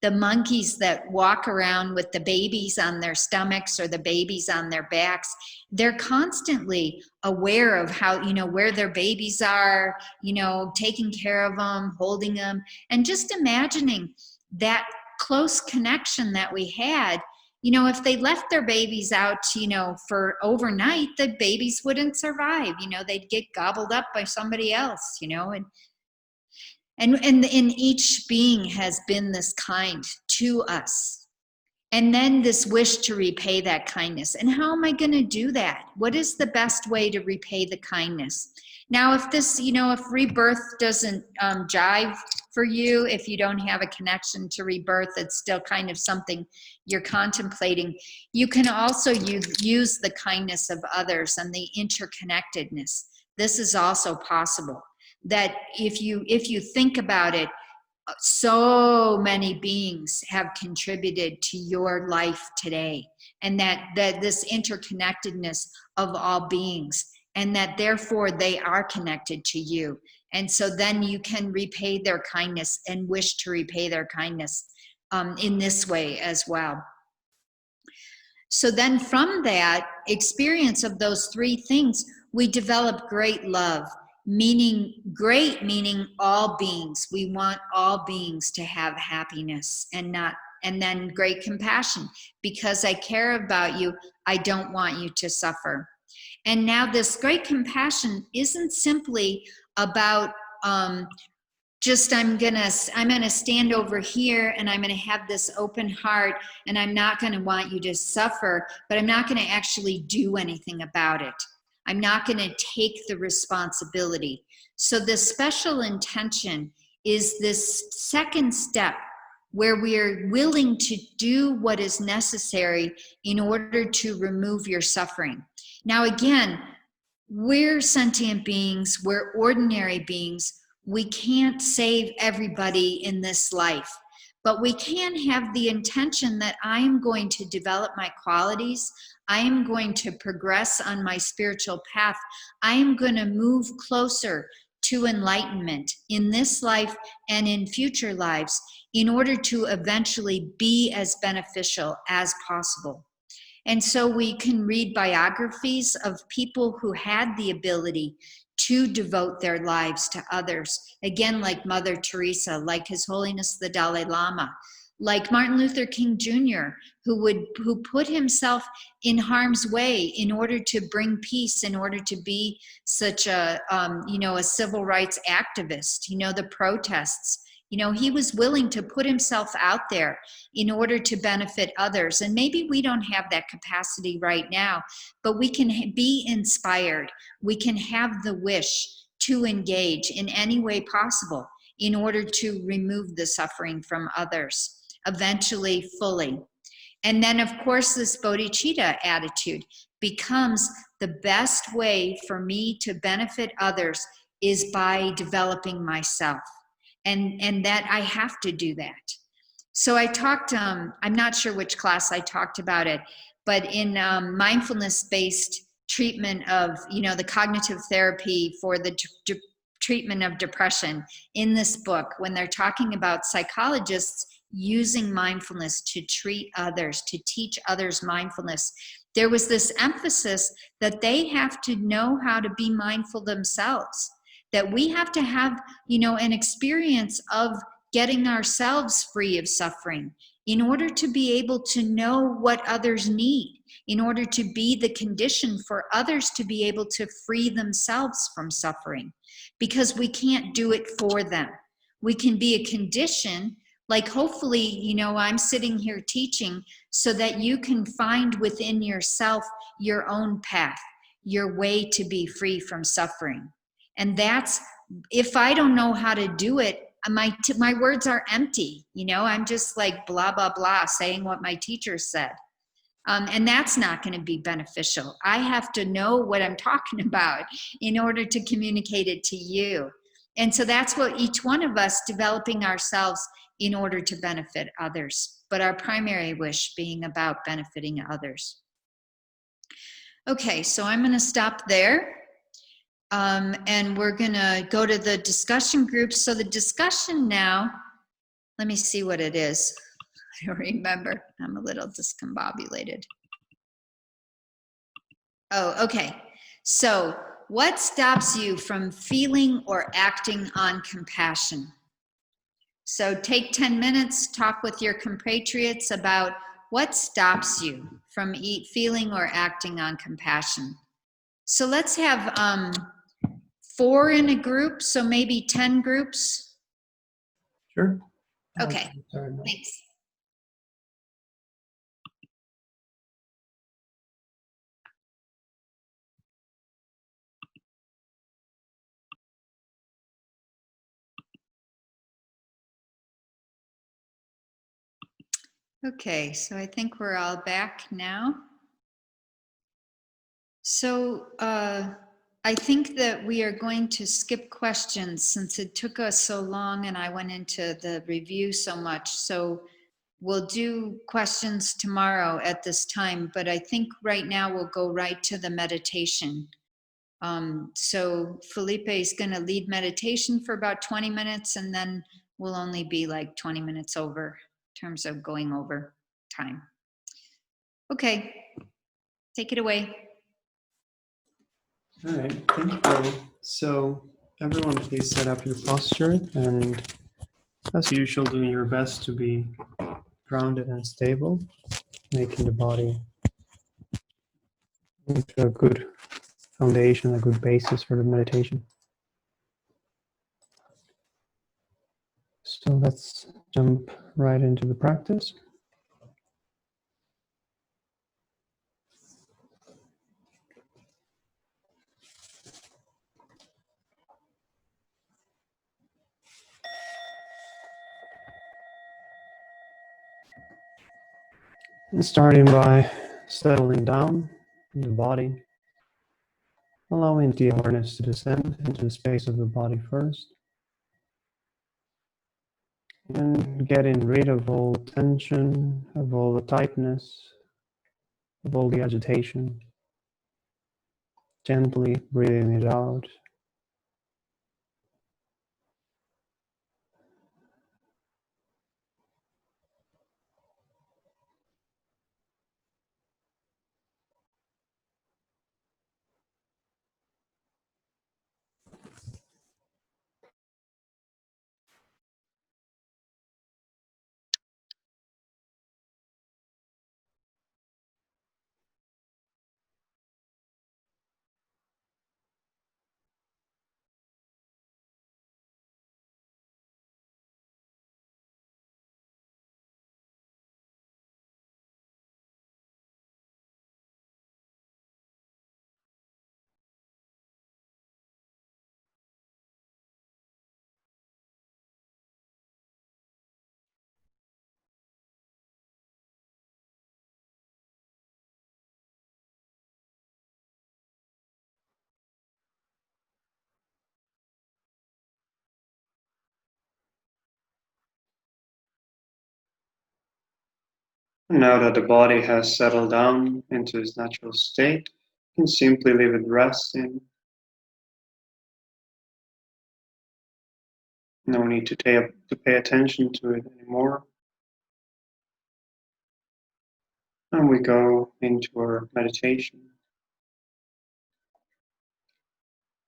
The monkeys that walk around with the babies on their stomachs or the babies on their backs, they're constantly aware of how, where their babies are, taking care of them, holding them, and just imagining that close connection that we had. If they left their babies out, for overnight, the babies wouldn't survive. They'd get gobbled up by somebody else, and each being has been this kind to us. And then this wish to repay that kindness. And how am I going to do that? What is the best way to repay the kindness? Now, if if rebirth doesn't jive for you, if you don't have a connection to rebirth, it's still kind of something you're contemplating, you can also use the kindness of others and the interconnectedness. This is also possible. That if you think about it, so many beings have contributed to your life today, and that this interconnectedness of all beings, and that therefore they are connected to you. And so then you can repay their kindness and wish to repay their kindness in this way as well. So then from that experience of those three things, we develop great love. Meaning all beings. We want all beings to have happiness and then great compassion. Because I care about you, I don't want you to suffer. And now this great compassion isn't simply about just I'm gonna stand over here and I'm gonna have this open heart and I'm not gonna want you to suffer, but I'm not gonna actually do anything about it. I'm not going to take the responsibility. So the special intention is this second step where we are willing to do what is necessary in order to remove your suffering. Now again, we're sentient beings, we're ordinary beings. We can't save everybody in this life, but we can have the intention that I am going to develop my qualities. I am going to progress on my spiritual path. I am going to move closer to enlightenment in this life and in future lives in order to eventually be as beneficial as possible. And so we can read biographies of people who had the ability to devote their lives to others. Again, like Mother Teresa, like His Holiness the Dalai Lama, like Martin Luther King Jr., who put himself in harm's way in order to bring peace, in order to be such a civil rights activist. The protests You know, he was willing to put himself out there in order to benefit others. And maybe we don't have that capacity right now, but we can be inspired. We can have the wish to engage in any way possible in order to remove the suffering from others, eventually fully. And then, of course, this bodhicitta attitude becomes the best way for me to benefit others is by developing myself. And that I have to do that. So I talked, I'm not sure which class I talked about it, but in mindfulness-based treatment of, you know, the cognitive therapy for the treatment of depression in this book, when they're talking about psychologists using mindfulness to treat others, to teach others mindfulness, there was this emphasis that they have to know how to be mindful themselves, that we have to have, you know, an experience of getting ourselves free of suffering in order to be able to know what others need, in order to be the condition for others to be able to free themselves from suffering, because we can't do it for them. We can be a condition, like hopefully, you know, I'm sitting here teaching so that you can find within yourself your own path, your way to be free from suffering. And that's, if I don't know how to do it, my words are empty. You know, I'm just like blah, blah, blah, saying what my teacher said. And that's not going to be beneficial. I have to know what I'm talking about in order to communicate it to you. And so that's what each one of us developing ourselves in order to benefit others, but our primary wish being about benefiting others. Okay, so I'm going to stop there. And we're going to go to the discussion groups. So the discussion now, let me see what it is. I don't remember. I'm a little discombobulated. Oh, okay. So what stops you from feeling or acting on compassion? So take 10 minutes, talk with your compatriots about what stops you from feeling or acting on compassion. So let's have 4 in a group, so maybe 10 groups. Sure. Okay, thanks. Okay, so I think we're all back now. So I think that we are going to skip questions since it took us so long and I went into the review so much. So we'll do questions tomorrow at this time, but I think right now we'll go right to the meditation. So Felipe is going to lead meditation for about 20 minutes and then we'll only be like 20 minutes over in terms of going over time. Okay, take it away. All right, thank you. So everyone, please set up your posture and, as usual, doing your best to be grounded and stable, making the body into a good foundation, a good basis for the meditation. So let's jump right into the practice. And starting by settling down in the body, allowing the awareness to descend into the space of the body first, and getting rid of all tension, of all the tightness, of all the agitation, gently breathing it out. And now that the body has settled down into its natural state, you can simply leave it resting. No need to pay attention to it anymore. And we go into our meditation.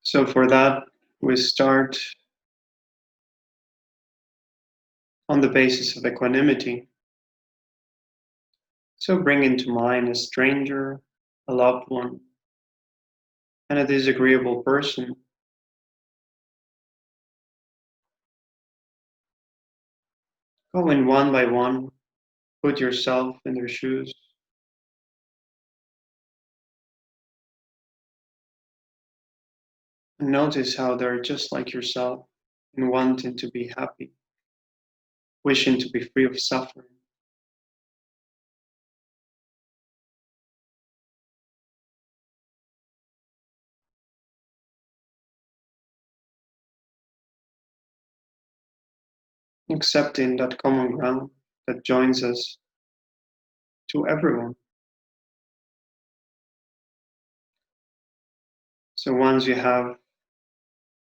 So for that, we start on the basis of equanimity. So bring into mind a stranger, a loved one, and a disagreeable person. Go in one by one, put yourself in their shoes, and notice how they're just like yourself and wanting to be happy, wishing to be free of suffering. Accepting that common ground that joins us to everyone. So once you have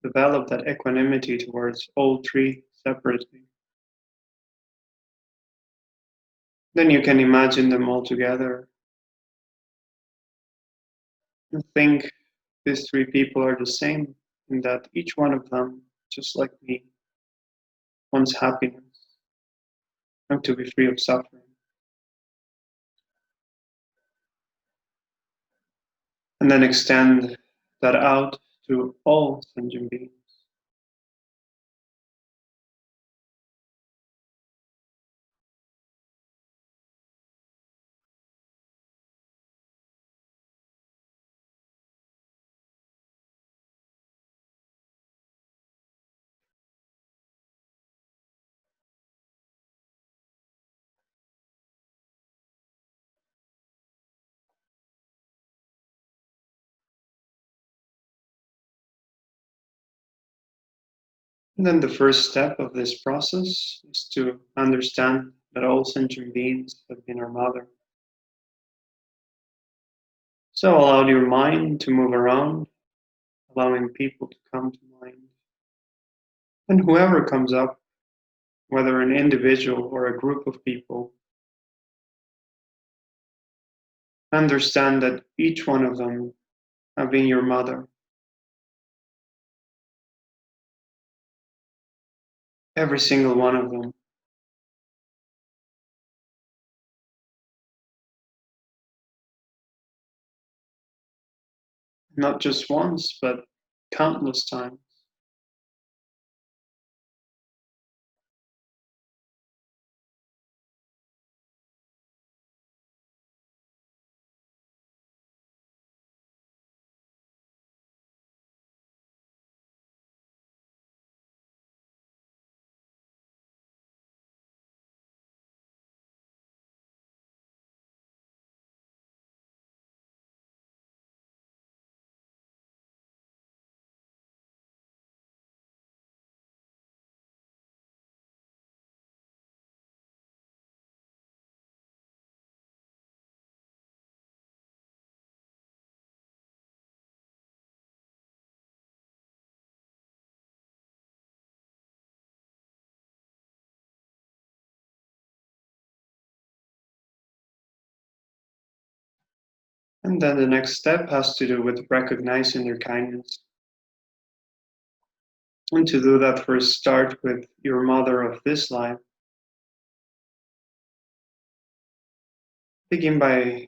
developed that equanimity towards all three separately, then you can imagine them all together and think these three people are the same in that each one of them, just like me, wants happiness and to be free of suffering. And then extend that out to all sentient beings. And then the first step of this process is to understand that all sentient beings have been our mother. So allow your mind to move around, allowing people to come to mind. And whoever comes up, whether an individual or a group of people, understand that each one of them have been your mother. Every single one of them. Not just once, but countless times. And then the next step has to do with recognizing their kindness. And to do that, first start with your mother of this life. Begin by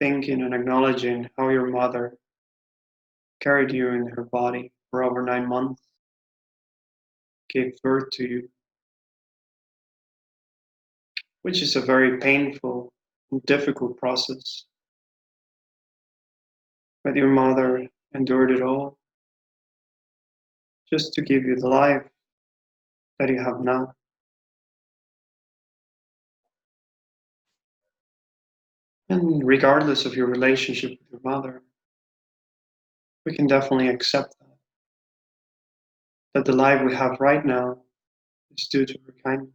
thinking and acknowledging how your mother carried you in her body for over 9 months, gave birth to you, which is a very painful and difficult process. But your mother endured it all just to give you the life that you have now. And regardless of your relationship with your mother, we can definitely accept that the life we have right now is due to her kindness.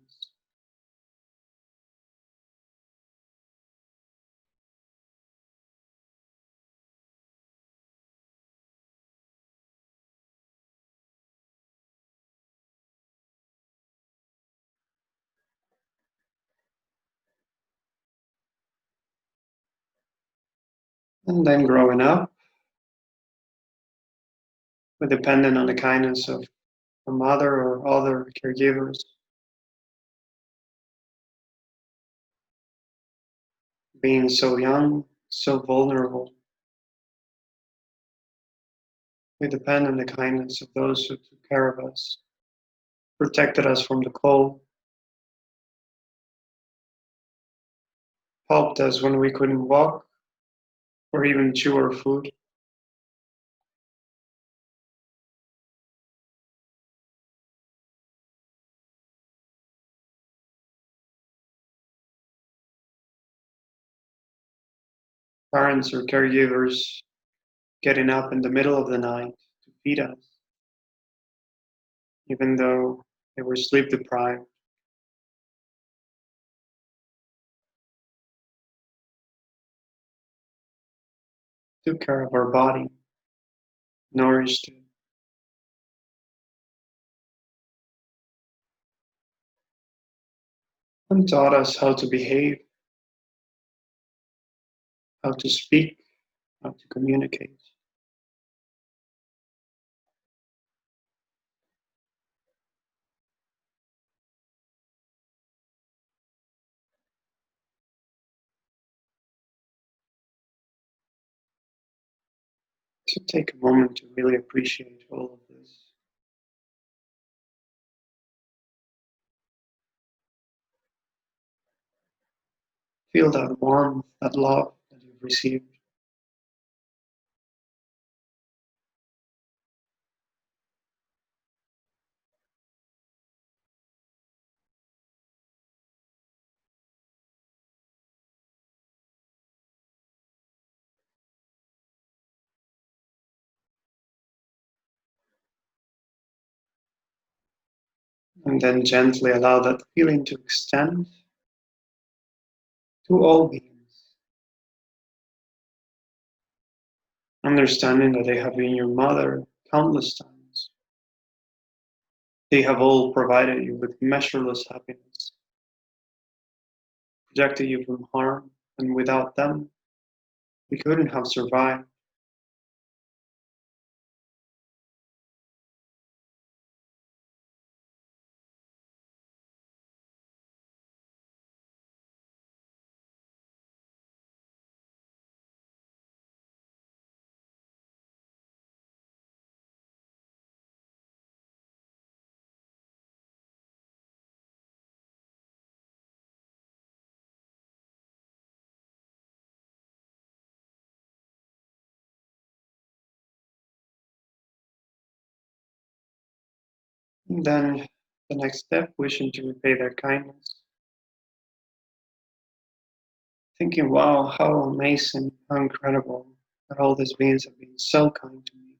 And then growing up, we're dependent on the kindness of a mother or other caregivers, being so young, so vulnerable. We depend on the kindness of those who took care of us, protected us from the cold, helped us when we couldn't walk or even chew our food. Parents or caregivers getting up in the middle of the night to feed us, even though they were sleep deprived, took care of our body, nourished it, and taught us how to behave, how to speak, how to communicate. So take a moment to really appreciate all of this. Feel that warmth, that love that you've received. And then gently allow that feeling to extend to all beings. Understanding that they have been your mother countless times. They have all provided you with measureless happiness, protected you from harm, and without them, we couldn't have survived. And then the next step, wishing to repay their kindness, thinking, wow, how amazing, how incredible that all these beings have been so kind to me.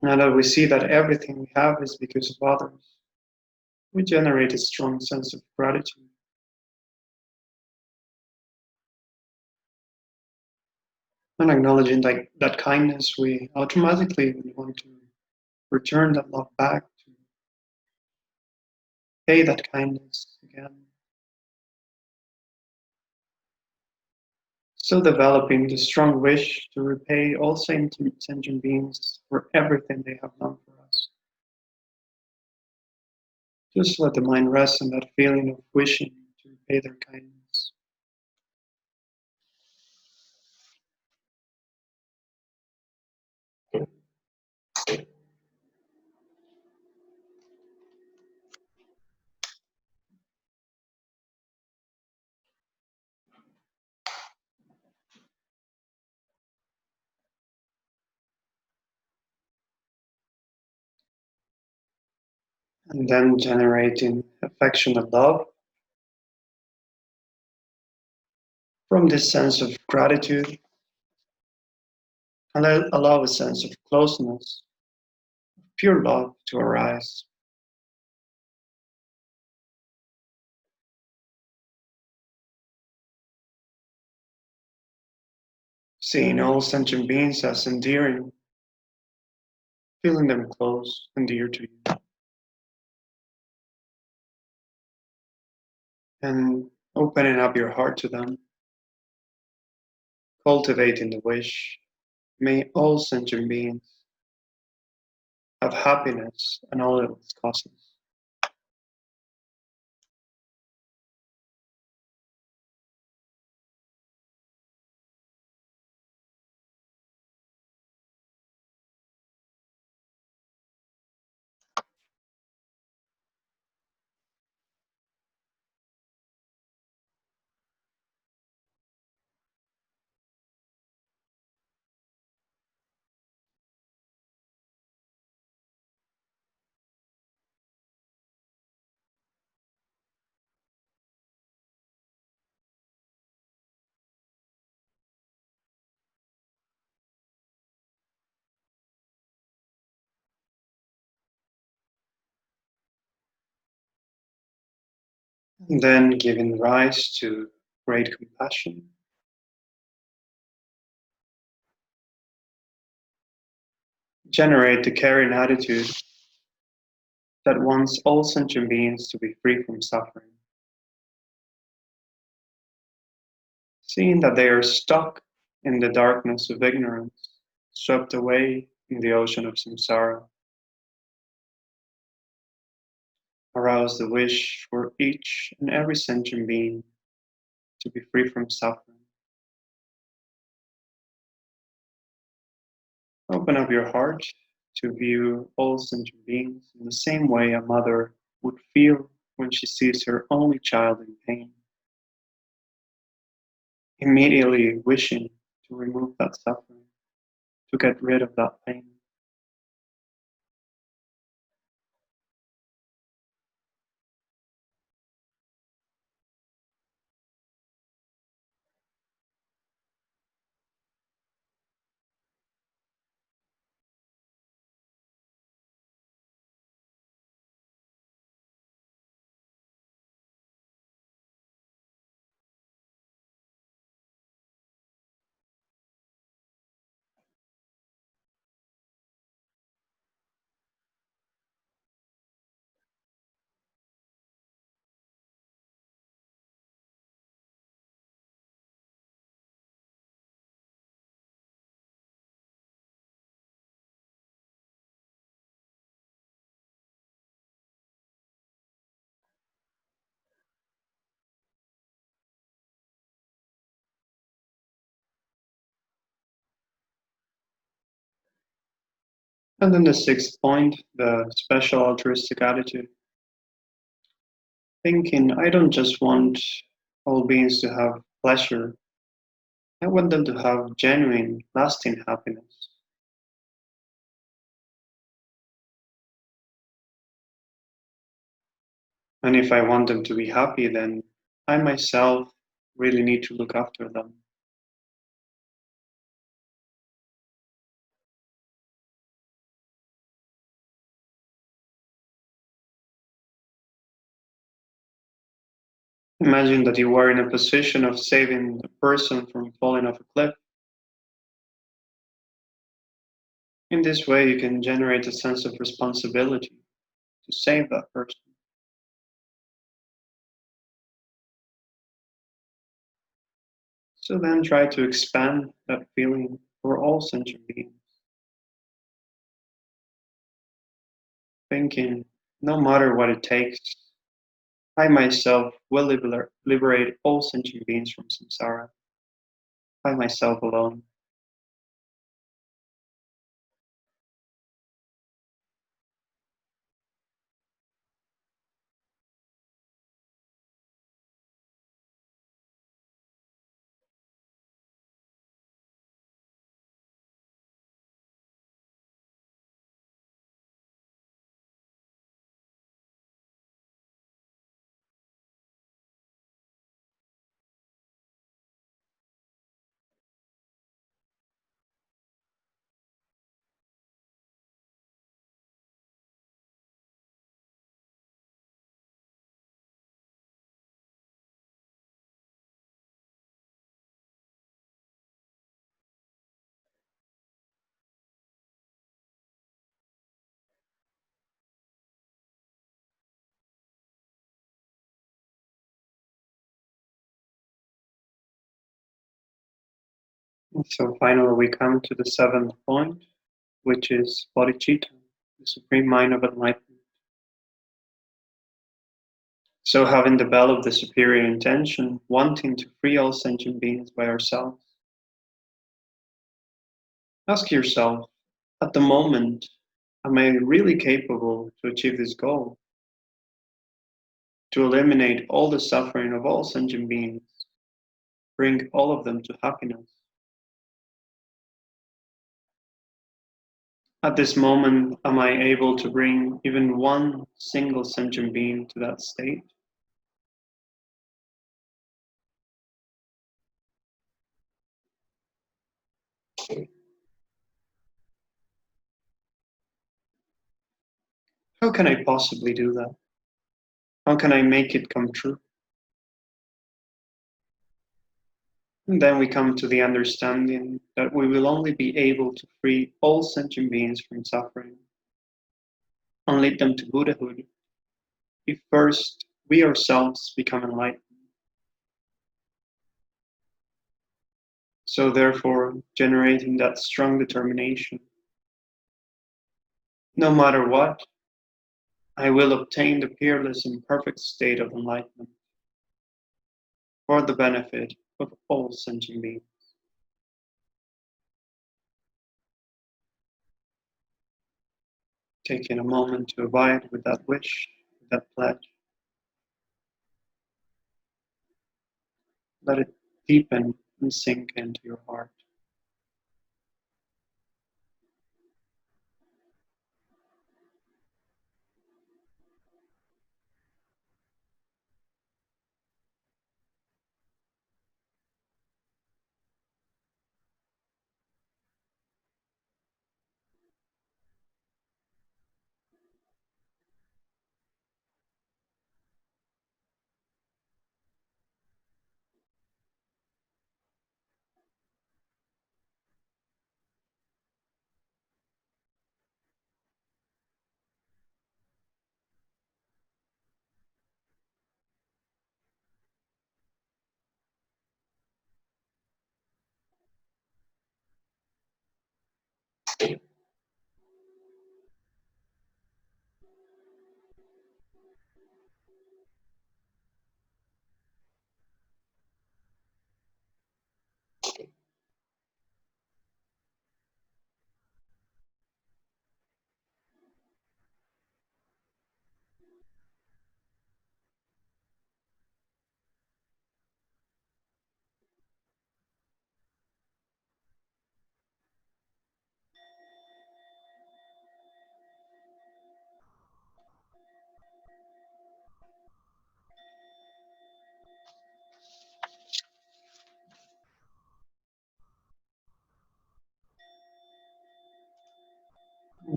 Now that we see that everything we have is because of others, we generate a strong sense of gratitude. And acknowledging that kindness, we automatically want to return that love back, to pay that kindness again. Still developing the strong wish to repay all sentient beings for everything they have done for us. Just let the mind rest in that feeling of wishing to repay their kindness. And then generating affection and love from this sense of gratitude, and allow a sense of closeness, pure love to arise. Seeing all sentient beings as endearing, feeling them close and dear to you, and opening up your heart to them. cultivating the wish, may all sentient beings have happiness and all of its causes. And then giving rise to great compassion, generate the caring attitude that wants all sentient beings to be free from suffering, seeing that they are stuck in the darkness of ignorance, swept away in the ocean of samsara. Arouse the wish for each and every sentient being to be free from suffering. Open up your heart to view all sentient beings in the same way a mother would feel when she sees her only child in pain, immediately wishing to remove that suffering, to get rid of that pain. And then the sixth point, the special altruistic attitude. Thinking, I don't just want all beings to have pleasure, I want them to have genuine, lasting happiness. And if I want them to be happy, then I myself really need to look after them. Imagine that you are in a position of saving a person from falling off a cliff. In this way, you can generate a sense of responsibility to save that person. So then try to expand that feeling for all sentient beings, thinking, no matter what it takes, I myself will liberate all sentient beings from samsara, by myself alone. So finally, we come to the seventh point, which is bodhicitta, the supreme mind of enlightenment. So having developed the superior intention, wanting to free all sentient beings by ourselves, ask yourself, at the moment, am I really capable to achieve this goal? To eliminate all the suffering of all sentient beings, bring all of them to happiness. At this moment, am I able to bring even one single sentient being to that state? How can I possibly do that? How can I make it come true? And then we come to the understanding that we will only be able to free all sentient beings from suffering and lead them to Buddhahood if first we ourselves become enlightened. So therefore, generating that strong determination, no matter what, I will obtain the peerless and perfect state of enlightenment for the benefit of all sentient beings. Taking a moment to abide with that wish, with that pledge, let it deepen and sink into your heart.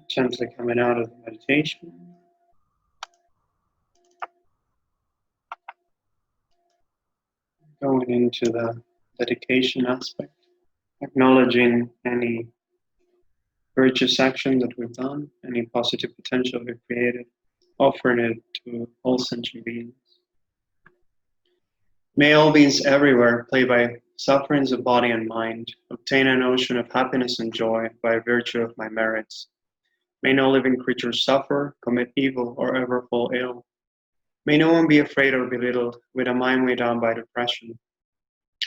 Gently coming out of the meditation, going into the dedication aspect, acknowledging any virtuous action that we've done, any positive potential we've created, offering it to all sentient beings. May all beings everywhere, plagued by sufferings of body and mind, obtain an ocean of happiness and joy by virtue of my merits. May no living creature suffer, commit evil, or ever fall ill. May no one be afraid or belittled, with a mind weighed down by depression.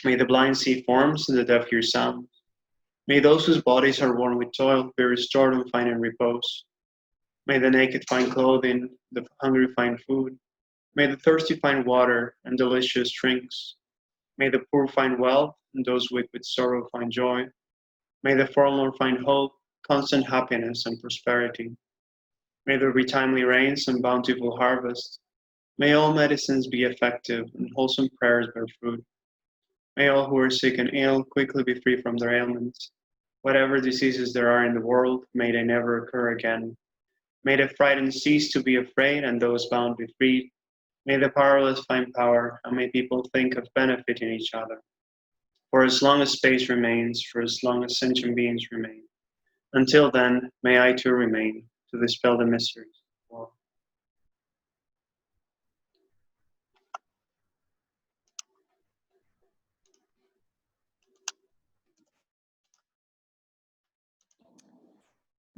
May the blind see forms and the deaf hear sounds. May those whose bodies are worn with toil be restored and find in repose. May the naked find clothing, the hungry find food. May the thirsty find water and delicious drinks. May the poor find wealth, and those weak with sorrow find joy. May the forlorn find hope, constant happiness, and prosperity. May there be timely rains and bountiful harvests. May all medicines be effective, and wholesome prayers bear fruit. May all who are sick and ill quickly be free from their ailments. Whatever diseases there are in the world, may they never occur again. May the frightened cease to be afraid, and those bound be freed. May the powerless find power, and may people think of benefiting each other. For as long as space remains, for as long as sentient beings remain. Until then, may I too remain, to dispel the mysteries.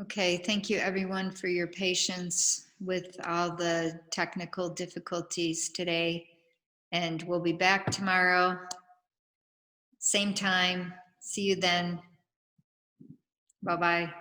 Okay, thank you everyone for your patience with all the technical difficulties today. And we'll be back tomorrow, same time. See you then. Bye-bye.